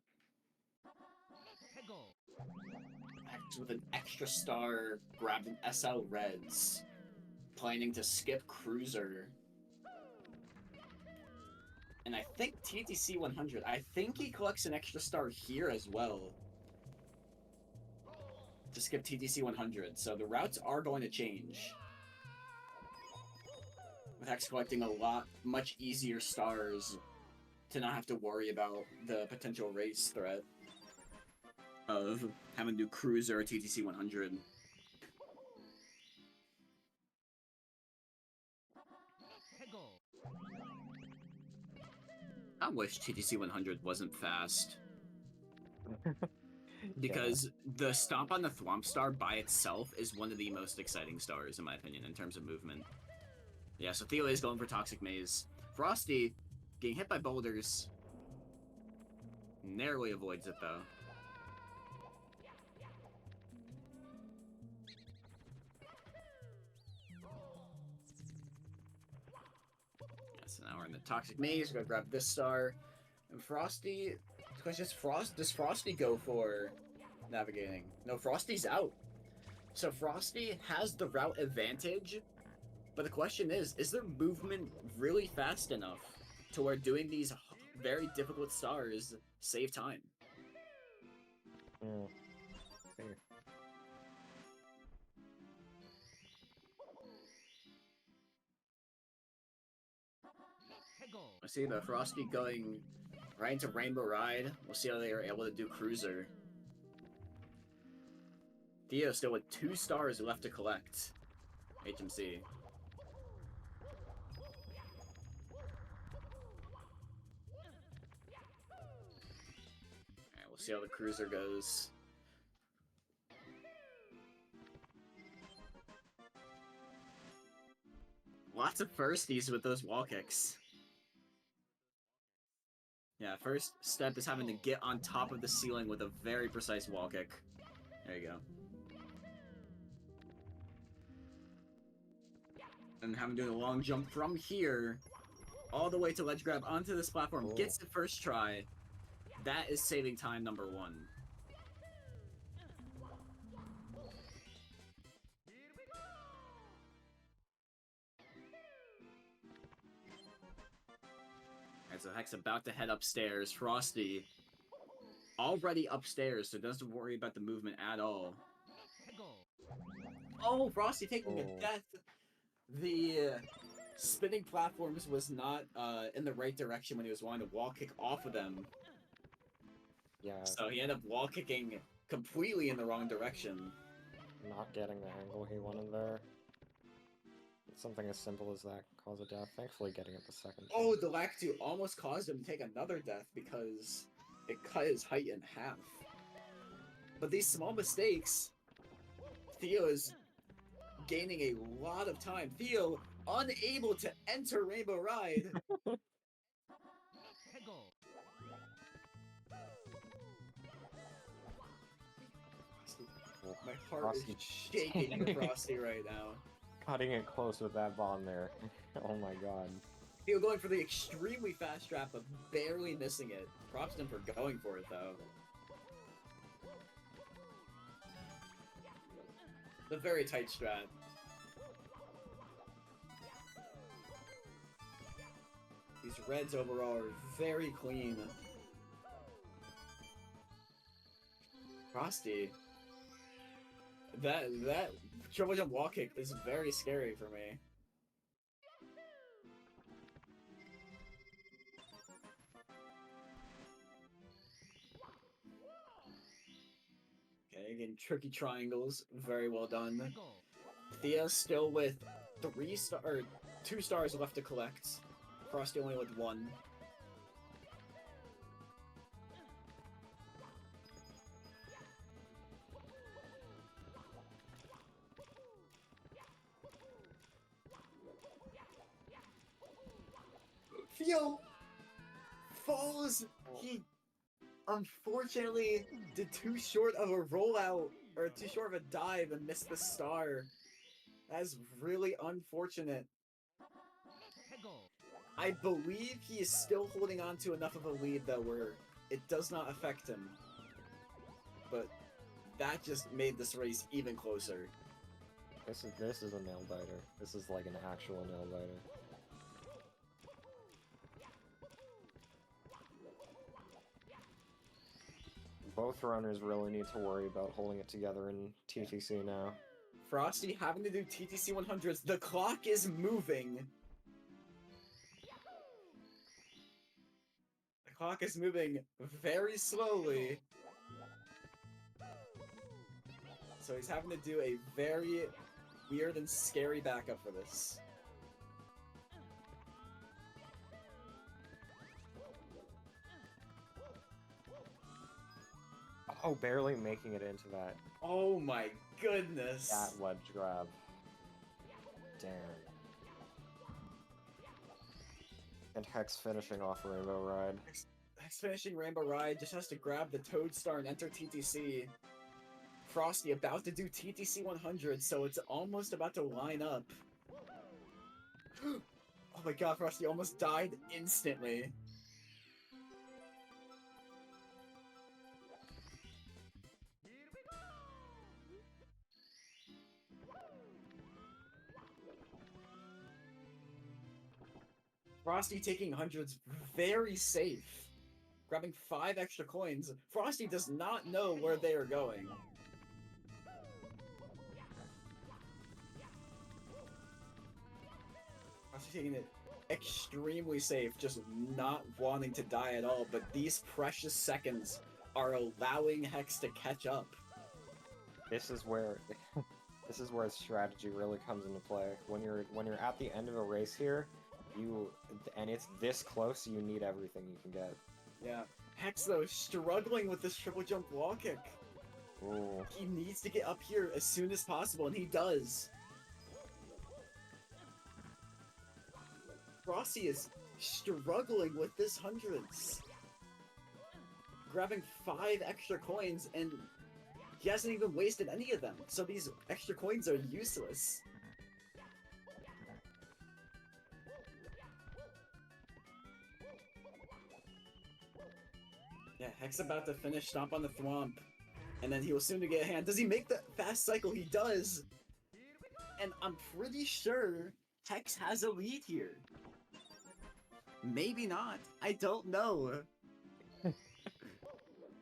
Hex with an extra star grabbed an SL Reds. Planning to skip Cruiser. And I think TTC 100, I think he collects an extra star here as well. To skip TTC 100, so the routes are going to change. With Hex collecting much easier stars to not have to worry about the potential race threat of having to do Cruiser or TTC 100. I wish TTC 100 wasn't fast. Because the Stomp on the Thwomp Star by itself is one of the most exciting stars, in my opinion, in terms of movement. Yeah, so Theo is going for Toxic Maze. Frosty, getting hit by boulders. Narrowly avoids it, though. Yeah, so now we're in the Toxic Maze. We're gonna grab this star. And Frosty... The question is, does Frosty go for navigating? No, Frosty's out. So Frosty has the route advantage, but the question is their movement really fast enough to where doing these very difficult stars save time? See. I see the Frosty going right into Rainbow Ride. We'll see how they are able to do Cruiser. Theo still with 2 stars left to collect. HMC. Alright, we'll see how the Cruiser goes. Lots of firsties with those wall kicks. Yeah, first step is having to get on top of the ceiling with a very precise wall kick. There you go. And having to do a long jump from here all the way to ledge grab onto this platform. Cool. Gets it first try. That is saving time number 1. Alright, so Hex about to head upstairs. Frosty already upstairs, so doesn't worry about the movement at all. Oh, Frosty taking a Oh. death. The spinning platforms was not in the right direction when he was wanting to wall kick off of them. Yeah, So he ended up wall kicking completely in the wrong direction. not getting the angle he wanted there. Something as simple as that cause a death. Thankfully getting it the second time. Oh, the Lactu almost caused him to take another death because it cut his height in half. But these small mistakes, Theo is gaining a lot of time. Theo unable to enter Rainbow Ride. My heart Frosty is shaking for Frosty right now. Cutting it close with that bomb there. Oh my god. Theo going for the extremely fast strat, but barely missing it. Props to him for going for it, though. The very tight strat. These reds overall are very clean. Frosty. That triple jump wall kick is very scary for me. Okay, again, tricky triangles, very well done. Thea's still with 2 stars left to collect. Frosty only with 1. Theo falls. He unfortunately did too short of a rollout, or too short of a dive and missed the star. That's really unfortunate. I believe he is still holding on to enough of a lead though where it does not affect him. But that just made this race even closer. This is a nail biter. This is like an actual nail biter. Both runners really need to worry about holding it together in TTC now. Frosty having to do TTC 100s. The clock is moving. The clock is moving very slowly. So he's having to do a very weird and scary backup for this. Oh, barely making it into that. Oh my goodness. That ledge grab. Damn. And Hex finishing off Rainbow Ride. Hex finishing Rainbow Ride, just has to grab the Toad Star and enter TTC. Frosty about to do TTC 100, so it's almost about to line up. Oh my god, Frosty almost died instantly. Frosty taking hundreds very safe. Grabbing 5 extra coins. Frosty does not know where they are going. Frosty taking it extremely safe, just not wanting to die at all, but these precious seconds are allowing Hex to catch up. This is where this is where strategy really comes into play. When you're at the end of a race here, and it's this close, you need everything you can get. Yeah. Hex, though, struggling with this triple jump wall kick. Ooh. He needs to get up here as soon as possible, and he does. Frosty is struggling with this hundreds. Grabbing 5 extra coins, and he hasn't even wasted any of them, so these extra coins are useless. Yeah, Hex about to finish Stomp on the Thwomp, and then he will soon to get a hand. Does he make the fast cycle? He does! And I'm pretty sure Hex has a lead here. Maybe not. I don't know.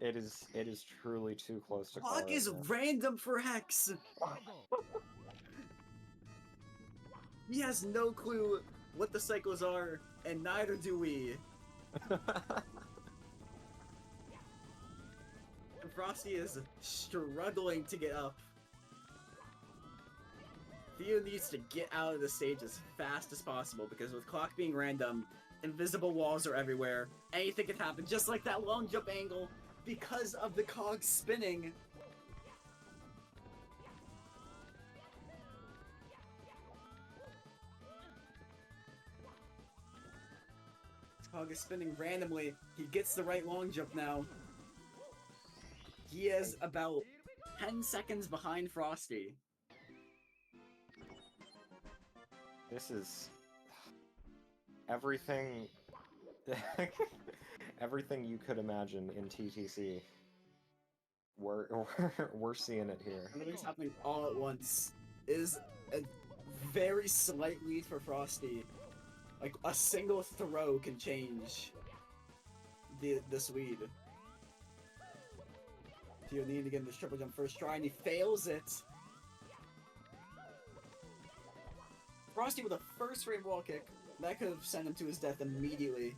It is truly too close to call Clock it is now. random for Hex! He has no clue what the cycles are, and neither do we. And Frosty is struggling to get up. Theo needs to get out of the stage as fast as possible, because with clock being random, invisible walls are everywhere. Anything can happen, just like that long jump angle, because of the cog spinning. Cog is spinning randomly. He gets the right long jump now. He is about 10 seconds behind Frosty. This is everything everything you could imagine in TTC. We're seeing it here. Everything's happening all at once. Is a very slight lead for Frosty. Like, a single throw can change this lead. Theo needing to get in this triple jump first try, and he fails it. Frosty with a first frame wall kick. That could have sent him to his death immediately.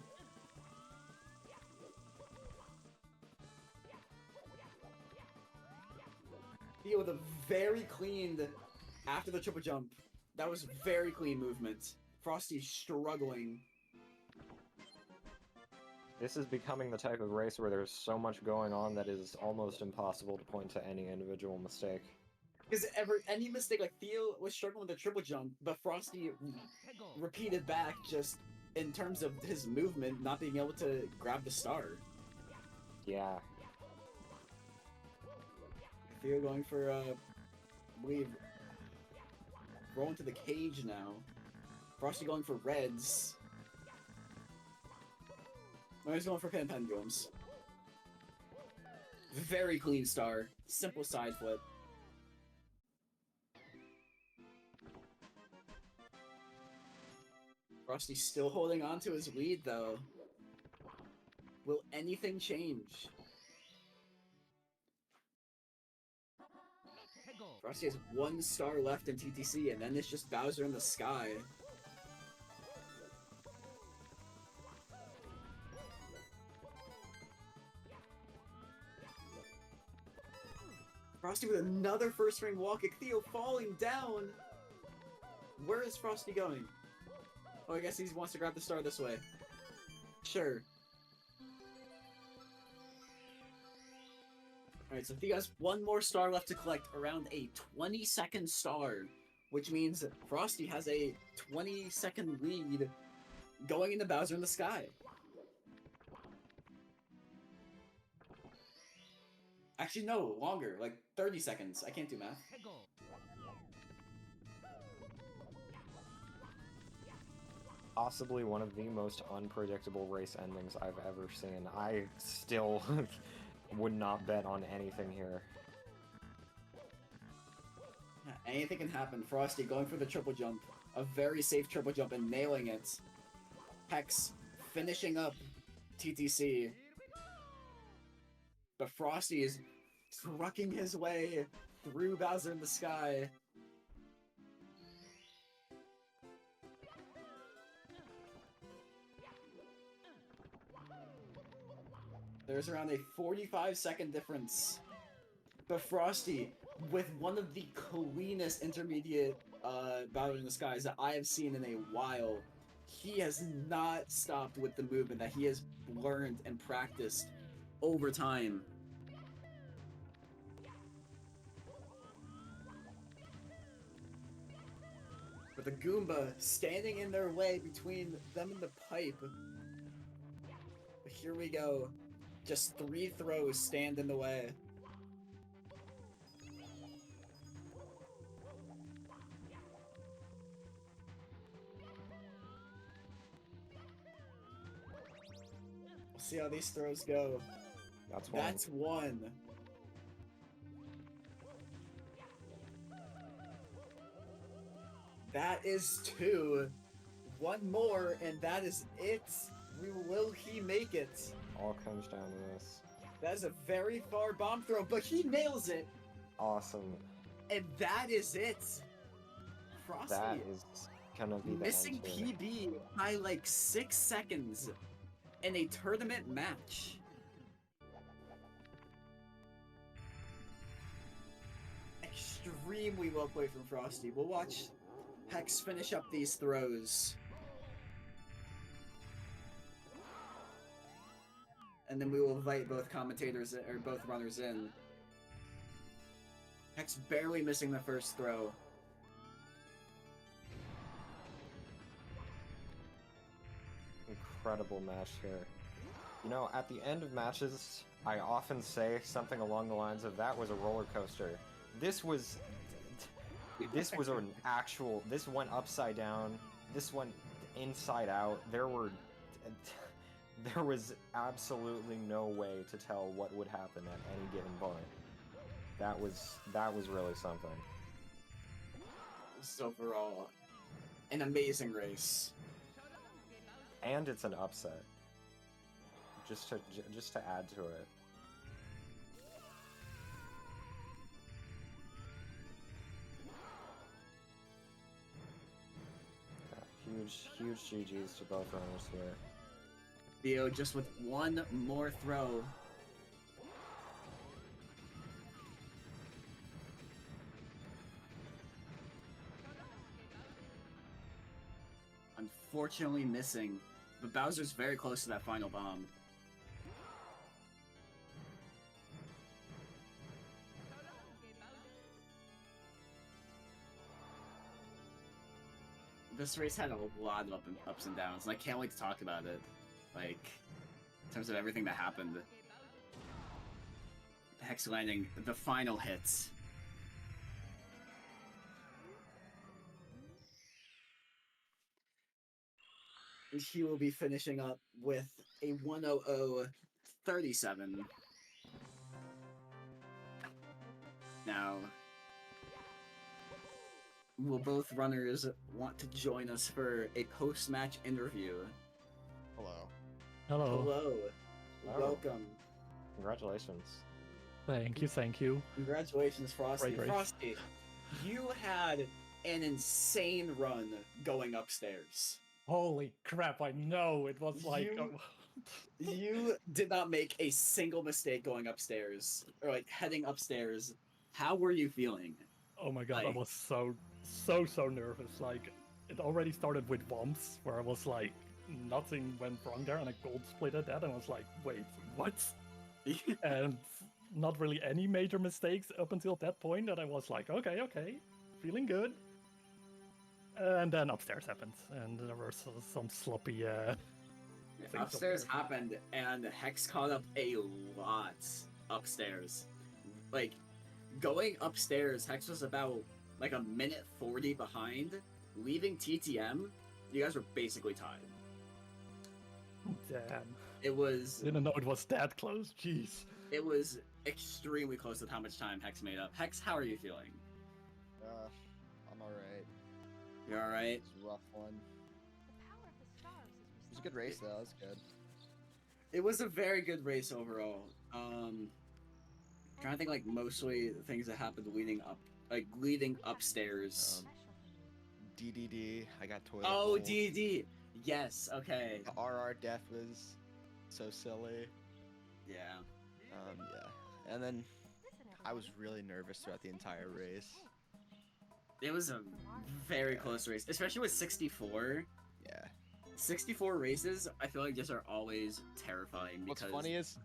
Theo with a very clean after the triple jump. That was very clean movement. Frosty struggling. This is becoming the type of race where there's so much going on that it is almost impossible to point to any individual mistake. Because any mistake, like Theo was struggling with the triple jump, but Frosty repeated back just in terms of his movement, not being able to grab the star. Yeah. Theo going for, I believe, rolling to the cage now. Frosty going for reds. No, he's going for pendulums. Very clean star. Simple side flip. Frosty's still holding on to his lead, though. Will anything change? Frosty has 1 star left in TTC, and then it's just Bowser in the sky. Frosty with another first ring wall kick. Theo falling down. Where is Frosty going? Oh, I guess he wants to grab the star this way. Sure. Alright, so Theo has 1 more star left to collect, around a 20-second star, which means Frosty has a 20-second lead going into Bowser in the sky. Actually, no, longer, like 30 seconds. I can't do math. Possibly one of the most unpredictable race endings I've ever seen. I still would not bet on anything here. Yeah, anything can happen. Frosty going for the triple jump. A very safe triple jump and nailing it. Hex finishing up TTC. But Frosty is trucking his way through Bowser in the sky. There's around a 45-second difference. But Frosty, with one of the cleanest intermediate Bowser in the Skies that I have seen in a while, he has not stopped with the movement that he has learned and practiced over time. But the Goomba standing in their way between them and the pipe. But here we go. Just 3 throws stand in the way. We'll see how these throws go. That's one. That's 1. That is 2. 1 more, and that is it. Will he make it? All comes down to this. That is a very far bomb throw, but he nails it. Awesome. And that is it. Frosty That is gonna be the missing end here. PB by like 6 seconds in a tournament match. Extremely well played from Frosty. We'll watch Hex finish up these throws. And then we will invite both commentators, or both runners in. Hex barely missing the first throw. Incredible match here. You know, at the end of matches, I often say something along the lines of, that was a roller coaster. This was an actual, this went upside down, this went inside out. There was absolutely no way to tell what would happen at any given point. That was really something. Just overall, an amazing race. And it's an upset. Just to add to it. huge GGs to both runners here. Theo just with one more throw. Unfortunately missing, but Bowser's very close to that final bomb. This race had a lot of ups and downs, and I can't wait to talk about it. Like, in terms of everything that happened. Hex landing the final hits. And he will be finishing up with a 100.37. Now, will both runners want to join us for a post-match interview? Hello. Hello. Hello. Hello. Welcome. Congratulations. Thank you, thank you. Congratulations, Frosty. Great race. Frosty, you had an insane run going upstairs. Holy crap, I know. It was like... You- You did not make a single mistake going upstairs, or like heading upstairs. How were you feeling? oh my god, I like- was so nervous. Like, it already started with bombs, where I was like, nothing went wrong there, and I gold split at that, and I was like, wait, what? And not really any major mistakes up until that point, that I was like, okay, feeling good. And then upstairs happened, and there were some sloppy things up Upstairs there. happened, and Hex caught up a lot upstairs. Like, going upstairs, Hex was about like a minute 40 behind. Leaving TTM, you guys were basically tied. Damn. It was Didn't know it was that close, jeez. extremely close with how much time Hex made up. Hex, how are you feeling? I'm alright. You alright? It was a rough one. It was a good race though. It was good. It was a very good race overall. Trying to think like mostly the things that happened leading upstairs. DDD. I got toilet. Oh, bowl. DD. Yes. Okay. The RR death was so silly. Yeah. Yeah. And then I was really nervous throughout the entire race. It was a very close race, especially with 64. Yeah. 64 races, I feel like just are always terrifying What's because funny is,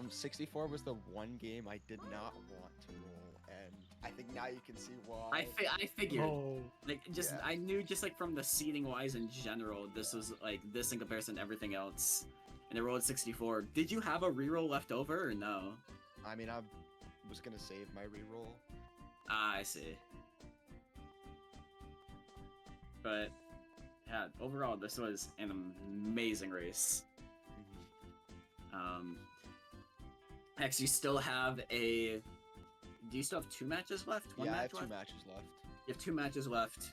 64 was the one game I did not want to roll, and I think now you can see why. I figured. Oh, Like, just Yeah. I knew just like from the seating wise in general, this was like this in comparison to everything else. And I rolled 64. Did you have a reroll left over or no? I mean, I was gonna save my reroll. Ah, I see. But yeah, overall, this was an amazing race. Hex, you still have a. Do you still have 2 matches left? One Yeah, I match have 2 left? matches left. You have 2 matches left.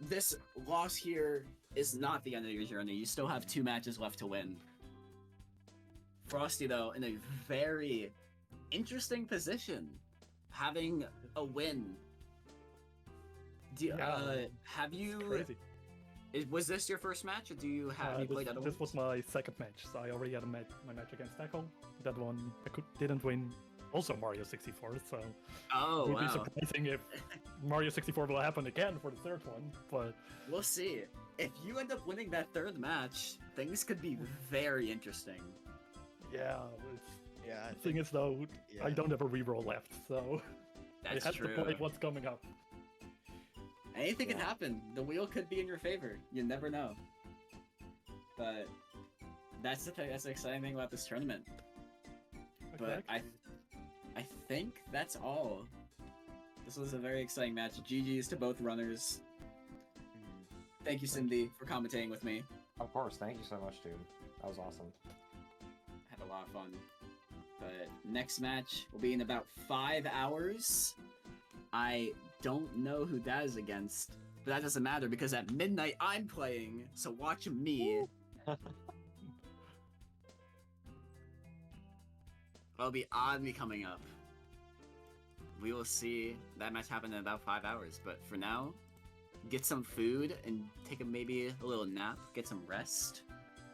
This loss here is not the end of your journey. You still have 2 matches left to win. Frosty, though, in a very interesting position, having a win. Have you? crazy. Was this your first match, or do you have you played other This was ones? my second match, so I already had my match against Echo. That one I didn't win. Also Mario 64, so Oh it would be wow! surprising if Mario 64 will happen again for the third one. But We'll see. If you end up winning that 3rd match, things could be very interesting. yeah, Yeah, the thing is though, I yeah. don't have a reroll left, so That's I have true. to play what's coming up. Anything can Yeah. happen. The wheel could be in your favor. You never know. But that's the exciting thing about this tournament. But Okay. I think that's all. This was a very exciting match. GG's to both runners. Thank you, Cindy, for commentating with me. Of course, thank you so much, dude. That was awesome. Had a lot of fun. But next match will be in about 5 hours. I don't know who that is against, but that doesn't matter because at midnight I'm playing, so watch me. It'll be on me coming up. We will see that match happen in about 5 hours, but for now, get some food and take maybe a little nap, get some rest.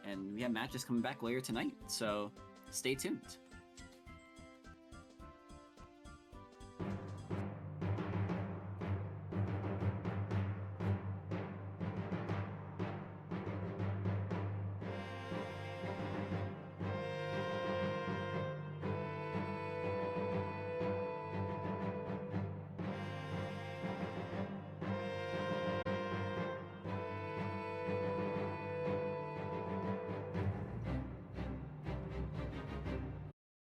And we have matches coming back later tonight, so stay tuned.